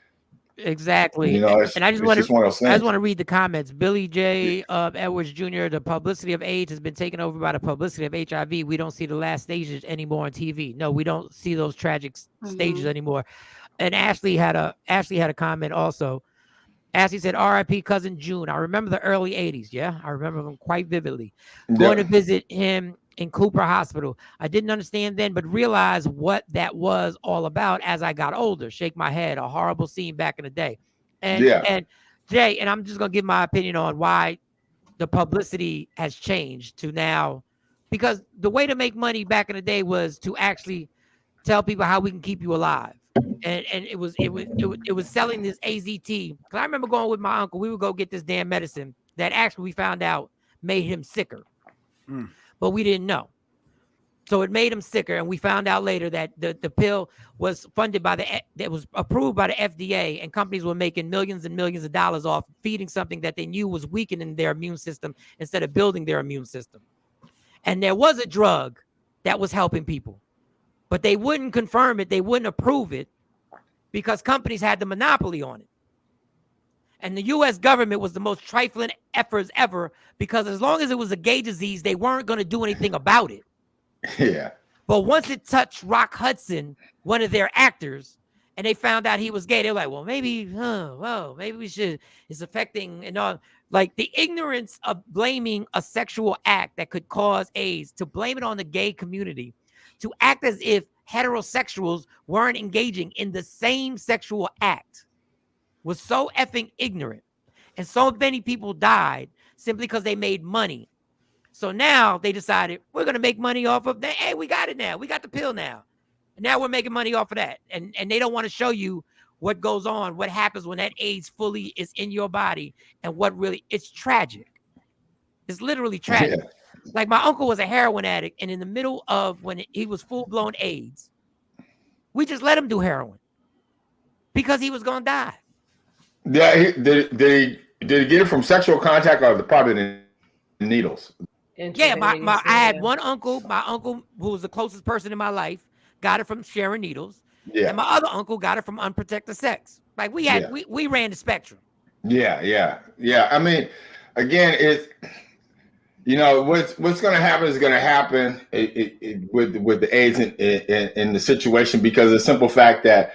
exactly. And I just want to read the comments. Billy J. Edwards Jr., the publicity of AIDS has been taken over by the publicity of HIV. We don't see the last stages anymore on TV. No, we don't see those tragic stages anymore. And Ashley had a comment also. Ashley said, R.I.P. cousin June. I remember the early 80s. Yeah, I remember him quite vividly. Going to visit him in Cooper Hospital. I didn't understand then, but realized what that was all about as I got older. Shake my head. A horrible scene back in the day. And Jay, and I'm just going to give my opinion on why the publicity has changed to now, because the way to make money back in the day was to actually tell people how we can keep you alive. And it was selling this AZT. Because I remember going with my uncle. We would go get this damn medicine that actually we found out made him sicker. But we didn't know. So it made him sicker. And we found out later that the pill was funded that was approved by the FDA, and companies were making millions and millions of dollars off feeding something that they knew was weakening their immune system instead of building their immune system. And there was a drug that was helping people, but they wouldn't confirm it. They wouldn't approve it because companies had the monopoly on it. And the U.S. government was the most trifling efforts ever, because as long as it was a gay disease, they weren't going to do anything about it. Yeah. But once it touched Rock Hudson, one of their actors, and they found out he was gay, they were like, well, maybe we should, it's affecting and all. Like the ignorance of blaming a sexual act that could cause AIDS, to blame it on the gay community, to act as if heterosexuals weren't engaging in the same sexual act, was so effing ignorant. And so many people died simply because they made money. So now they decided, we're going to make money off of that. Hey, we got it now. We got the pill now. And now we're making money off of that. And they don't want to show you what goes on, what happens when that AIDS fully is in your body, and what really, it's tragic. It's literally tragic. Yeah. Like my uncle was a heroin addict, and in the middle of when he was full-blown AIDS, we just let him do heroin because he was going to die. Yeah, did he get it from sexual contact or probably the needles? Yeah, I had one uncle, my uncle who was the closest person in my life, got it from sharing needles. Yeah. And my other uncle got it from unprotected sex. Like we had, we ran the spectrum. Yeah. I mean, again, it's, what's going to happen is going to happen with the AIDS in the situation, because of the simple fact that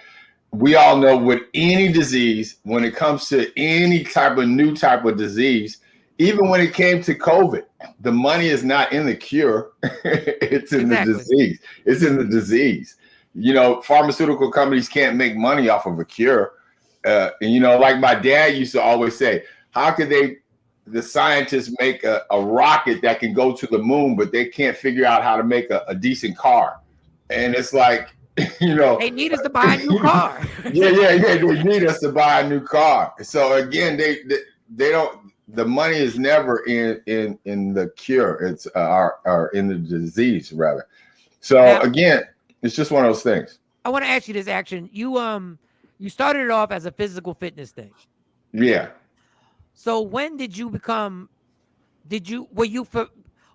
we all know with any disease, when it comes to any type of new type of disease, even when it came to COVID, the money is not in the cure. It's in the disease. It's in the disease. Pharmaceutical companies can't make money off of a cure. Like my dad used to always say, how could the scientists make a rocket that can go to the moon, but they can't figure out how to make a decent car? And it's like, they need us to buy a new car. yeah. They need us to buy a new car. So again, they don't. The money is never in the cure. It's or in the disease rather. So now, again, it's just one of those things. I want to ask you this, Action. You started it off as a physical fitness thing. Yeah. So when did you become?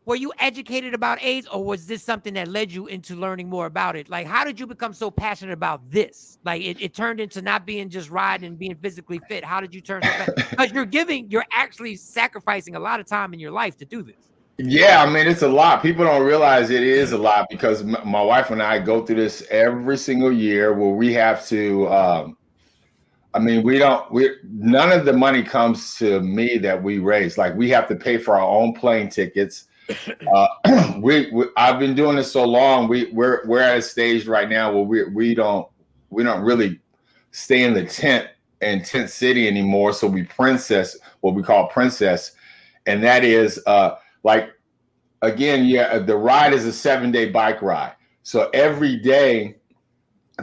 Were you educated about AIDS, or was this something that led you into learning more about it? Like, how did you become so passionate about this? Like, it turned into not being just riding and being physically fit. How did you turn so fast? Because you're actually sacrificing a lot of time in your life to do this. Yeah, I mean, it's a lot. People don't realize it is a lot, because my wife and I go through this every single year where we have to, none of the money comes to me that we raise. Like, we have to pay for our own plane tickets. I've been doing this so long. We're at a stage right now where we don't really stay in the tent city anymore. So we what we call princess, and that is the ride is a 7-day bike ride. So every day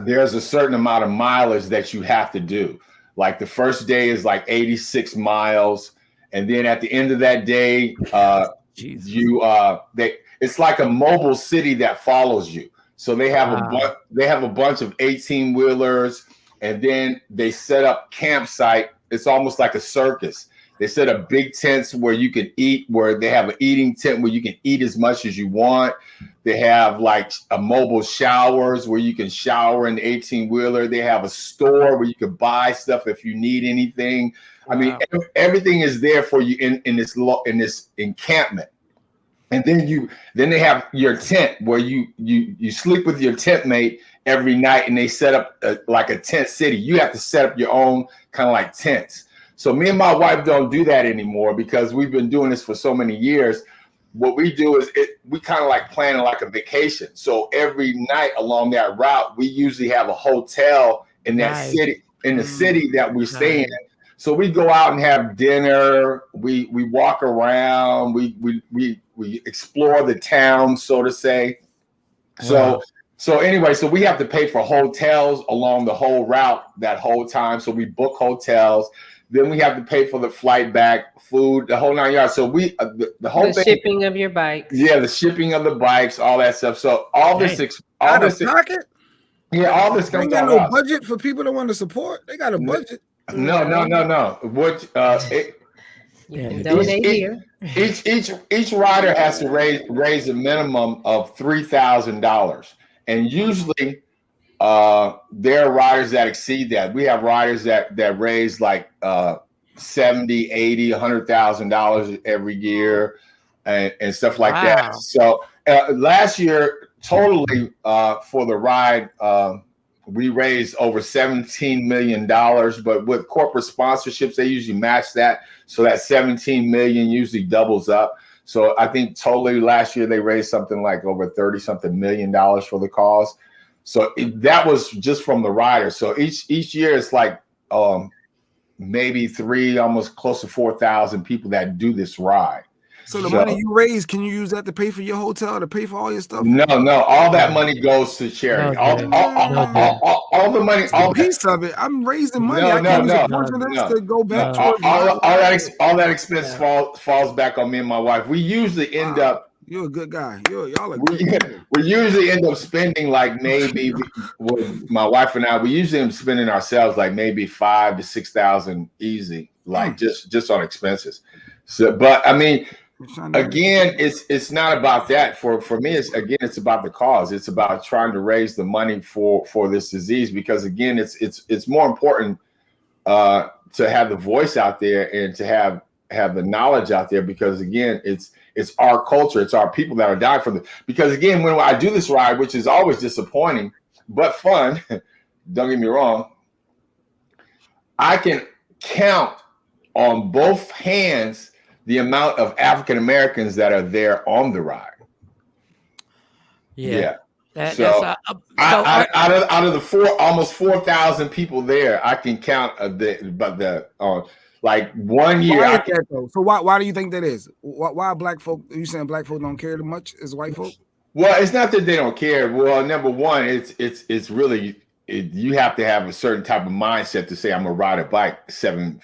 there's a certain amount of mileage that you have to do. Like the first day is like 86 miles, and then at the end of that day, it's like a mobile city that follows you. So they have a bunch of 18-wheelers, and then they set up campsite. It's almost like a circus. They set up big tents where you can eat, where they have an eating tent where you can eat as much as you want. They have like a mobile showers where you can shower in the 18-wheeler. They have a store where you can buy stuff if you need anything. Wow. I mean, everything is there for you in this encampment. And then they have your tent where you sleep with your tent mate every night, and they set up like a tent city. You have to set up your own kind of like tents. So me and my wife don't do that anymore because we've been doing this for so many years. What we do is we kind of like planning like a vacation. So every night along that route, we usually have a hotel in that city, in the city that we stay in. So we go out and have dinner. We walk around. We explore the town, so to say. Wow. So anyway, so we have to pay for hotels along the whole route that whole time. So we book hotels. Then we have to pay for the flight back, food, the whole 9 yards. So we the whole thing, shipping of your bikes. Yeah, the shipping of the bikes, all that stuff. So all this pocket. Yeah, all this comes out. No budget for people that want to support. They got a budget. No. What? Donate here. Each rider has to raise a minimum of $3,000, and usually there are riders that exceed that. We have riders that raise like $70, $80, $100,000 every year and stuff like that. So last year, totally for the ride, we raised over $17 million, but with corporate sponsorships, they usually match that. So that 17 million usually doubles up. So I think totally last year they raised something like over 30-something million dollars for the cause. So that was just from the riders. So each year it's like maybe almost close to 4,000 people that do this ride. So the money you raise, can you use that to pay for your hotel, to pay for all your stuff? No, all that money goes to charity. All the money, all piece of it. I'm raising money. I can't use a portion of this to go back towards all that expense falls back on me and my wife. We usually end up. You're a good guy. Y'all are we usually end up spending like maybe with my wife and I. We usually end up spending ourselves like maybe $5,000 to $6,000 easy, like just on expenses. So, but I mean. Again, it's not about that. For me, it's about the cause. It's about trying to raise the money for this disease, because again, it's more important to have the voice out there and to have the knowledge out there, because again, it's our culture, it's our people that are dying from it. Because again, when I do this ride, which is always disappointing but fun, don't get me wrong, I can count on both hands the amount of African Americans that are there on the ride. Yeah. Out of the almost 4,000 people there, I can count like 1 year. So why do you think that is? Why black folk? Are you saying black folk don't care too much as white folk? Well, it's not that they don't care. Well, number one, it's really you have to have a certain type of mindset to say I'm gonna ride a bike seven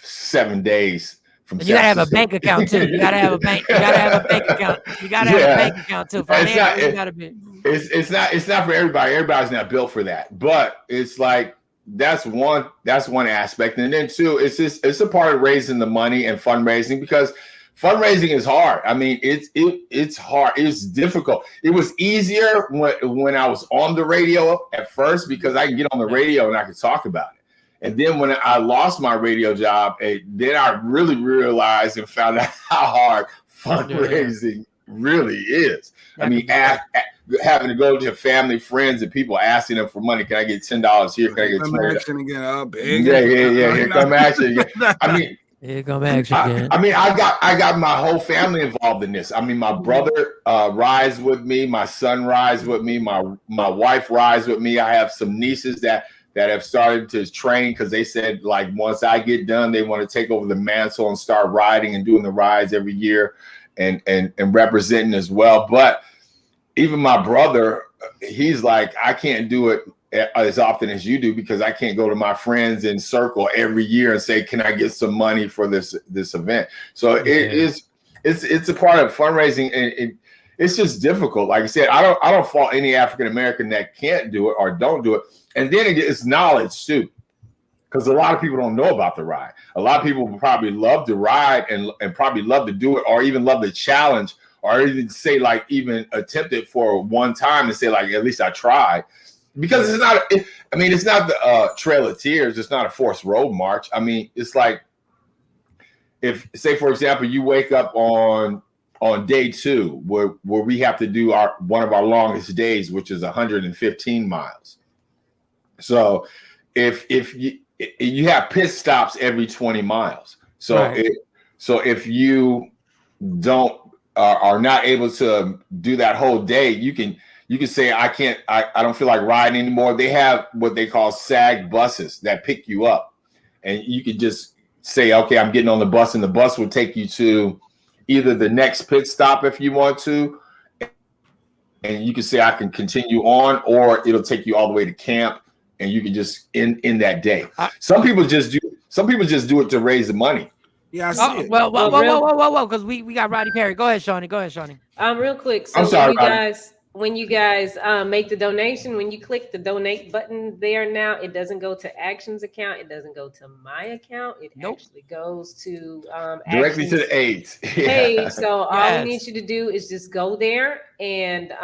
days. And you gotta have a bank account too. You gotta have a bank. You gotta have a bank account. You gotta have a bank account too. Financially, you gotta be. It's not for everybody. Everybody's not built for that. But it's like that's one aspect, and then two, it's a part of raising the money and fundraising, because fundraising is hard. I mean, it's hard. It's difficult. It was easier when I was on the radio at first, because I could get on the radio and I could talk about it. And then when I lost my radio job, then I really realized and found out how hard fundraising really is. I mean, having to go to family, friends, and people asking them for money. Can I get $10 here? Can I get $20? Yeah. Here come action again. I mean, here come action again. I mean, I got my whole family involved in this. I mean, my brother rides with me. My son rides with me. My wife rides with me. I have some nieces that have started to train, because they said, like, once I get done, they want to take over the mantle and start riding and doing the rides every year and representing as well. But even my brother, he's like, I can't do it as often as you do, because I can't go to my friends in circle every year and say, can I get some money for this event? So it's a part of fundraising, and it's just difficult. Like I said, I don't fault any African American that can't do it or don't do it. And then it's knowledge too, because a lot of people don't know about the ride. A lot of people probably love to ride and probably love to do it, or even love the challenge, or even say, like, even attempt it for one time and say, like, at least I tried. Because it's not the Trail of Tears. It's not a forced road march. I mean, it's like, if, say, for example, you wake up on day 2 where we have to do one of our longest days, which is 115 miles. So if you have pit stops every 20 miles. So right. If you are not able to do that whole day, you can say, I don't feel like riding anymore. They have what they call SAG buses that pick you up, and you can just say, okay, I'm getting on the bus, and the bus will take you to either the next pit stop if you want to, and you can say, I can continue on, or it'll take you all the way to camp, and you can just end that day. Some people just do it to raise the money. Yeah, I see it. Whoa, because we got Roddy Perry. Go ahead, Shawnee. Real quick. So I'm sorry, when you guys make the donation, when you click the donate button there now, it doesn't go to Action's account. It doesn't go to my account. It actually goes to directly to the AIDS. Hey, so all we need you to do is just go there and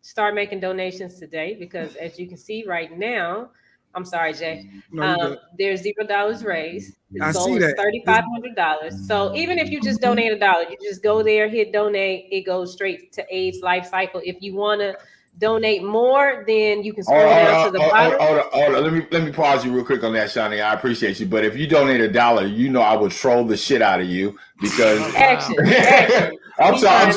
start making donations today, because as you can see right now, I'm sorry, Jay. No, you good. There's $0 raised. The I goal see is that. $3,500. So even if you just donate $1, you just go there, hit donate. It goes straight to AIDS Life Cycle. If you want to donate more, then you can scroll down to the bottom. Hold on. Let me pause you real quick on that, Shawnee. I appreciate you, but if you donate $1, you know I would troll the shit out of you because action. I'm sorry.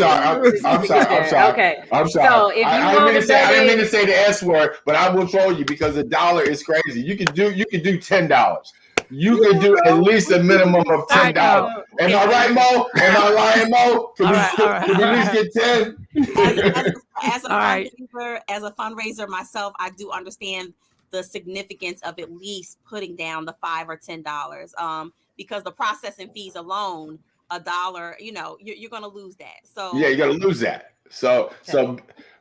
Okay. I'm sorry. So if you I didn't mean to say the S word, but I will troll you because $1 is crazy. You can do $10. You can do at least a minimum of $10. Am I right, Mo? Am I lying, Mo? Can we at least get 10? As a fundraiser myself, I do understand the significance of at least putting down the $5 or $10. Because the processing fees alone, $1, you're going to lose that. So yeah, you're going to lose that. So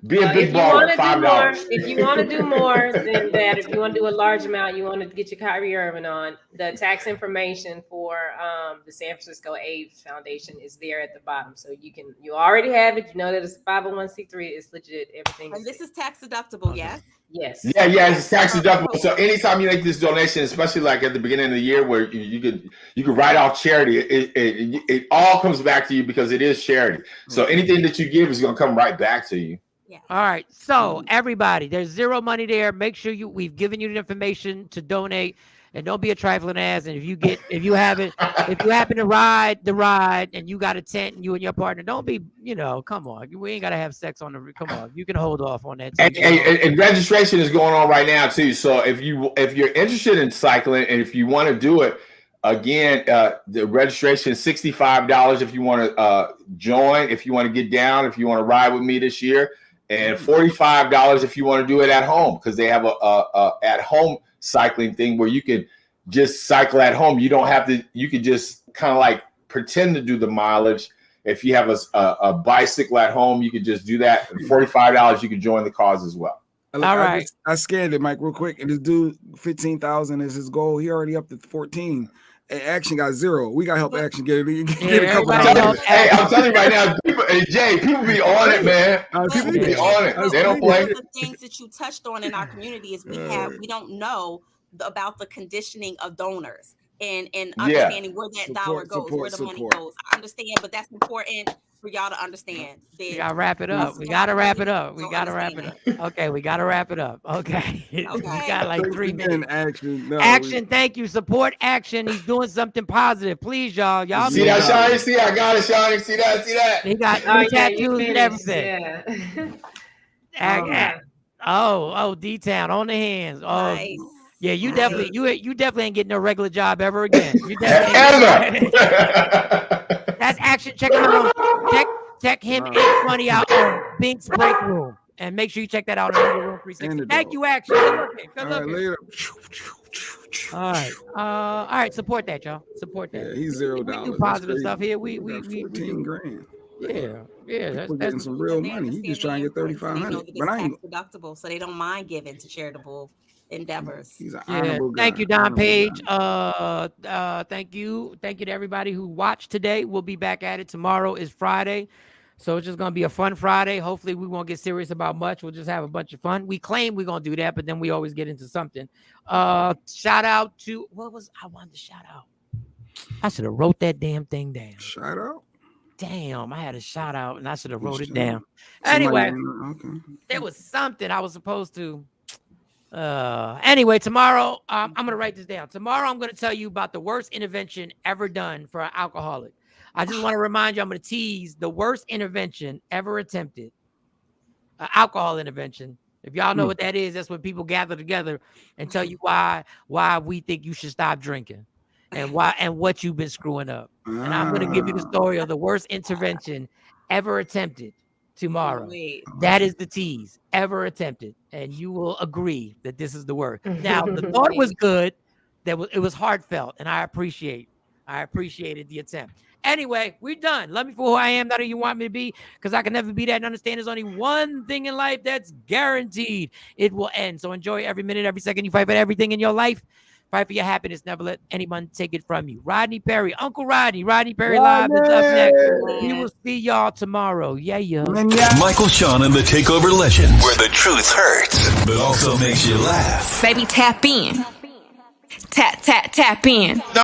be a big baller at $5. If you want to do more than that, if you want to do a large amount, you want to get your Kyrie Irving on, the tax information for the San Francisco AIDS Foundation is there at the bottom. So you already have it. You know that it's 501c3. It's legit. Everything. And this is tax deductible, yes? Yes. Yeah, it's tax deductible. So anytime you make this donation, especially like at the beginning of the year where you could write off charity, it all comes back to you because it is charity. So anything that you give is going to come right back to you. Yeah. All right. So everybody, there's zero money there. Make sure we've given you the information to donate. And don't be a trifling ass. And if you happen to ride the ride and you got a tent and you and your partner, don't be, come on. We ain't got to have sex on the, come on. You can hold off on that. And registration is going on right now too. So if you're interested in cycling and if you want to do it, again, the registration is $65 if you want to join, if you want to get down, if you want to ride with me this year, and $45 if you want to do it at home because they have a at home cycling thing where you can just cycle at home. You don't have to. You can just kind of like pretend to do the mileage. If you have a bicycle at home, you can just do that. And $45, you can join the cause as well. All right. I scanned it, Mike, real quick, and this dude 15,000 is his goal. He already up to 14. Action got 0. We got to help Action get a couple. Hey, I'm telling you right now, people be on it, man. People be on it. They don't play. One of the things that you touched on in our community is we don't know about the conditioning of donors and understanding where that dollar goes, where the money goes. I understand, but that's important for y'all to understand. We gotta wrap it up. We gotta wrap it up. Okay, we gotta wrap it up. Okay. We got like 3 minutes. Action, thank you. Support Action. He's doing something positive. Please, y'all. See that, Shawnee? See, I got it, Shawnee. See that? He got tattoos and everything. Yeah. D-Town on the hands. Oh, nice. Yeah, you definitely ain't getting no regular job ever again. You definitely That's Action. Check him out. Check him and Money out on Bink's Break Room, and make sure you check that out on Room 360. Thank you, Action. Good looking. All right. Support that, y'all. Support that. Yeah, he's $0. We do positive stuff here. We 14 grand. Yeah. That's getting some real money. You just trying to get 3,500. But I ain't deductible, so they don't mind giving to charitable endeavors. He's an honorable guy. Thank you, Don Page. Thank you to everybody who watched today. We'll be back at it. Tomorrow is Friday, so it's just gonna be a fun Friday. Hopefully, we won't get serious about much. We'll just have a bunch of fun. We claim we're gonna do that, but then we always get into something. Shout out to I wanted to shout out. I should have wrote that damn thing down. Shout out. Damn, I had a shout out and I should have wrote it down. Anyway, there was something I was supposed to. Anyway, tomorrow, I'm going to write this down. Tomorrow, I'm going to tell you about the worst intervention ever done for an alcoholic. I just want to remind you, I'm going to tease the worst intervention ever attempted. Alcohol intervention. If y'all know what that is, that's when people gather together and tell you why we think you should stop drinking and what you've been screwing up. And I'm going to give you the story of the worst intervention ever attempted tomorrow. That is the tease ever attempted, and you will agree that this is the worst. Now, the thought was good. It was heartfelt, and I appreciated the attempt. Anyway, we're done. Love me for who I am, not who you want me to be, because I can never be that and understand there's only one thing in life that's guaranteed. It will end. So enjoy every minute, every second. You fight for everything in your life. Fight for your happiness. Never let anyone take it from you. Rodney Perry, Uncle Rodney Perry Live is up next. We will see y'all tomorrow. Yeah. Michael, Shawn, and the Takeover Legend, where the truth hurts. but also makes you laugh. Baby, tap in. Tap in.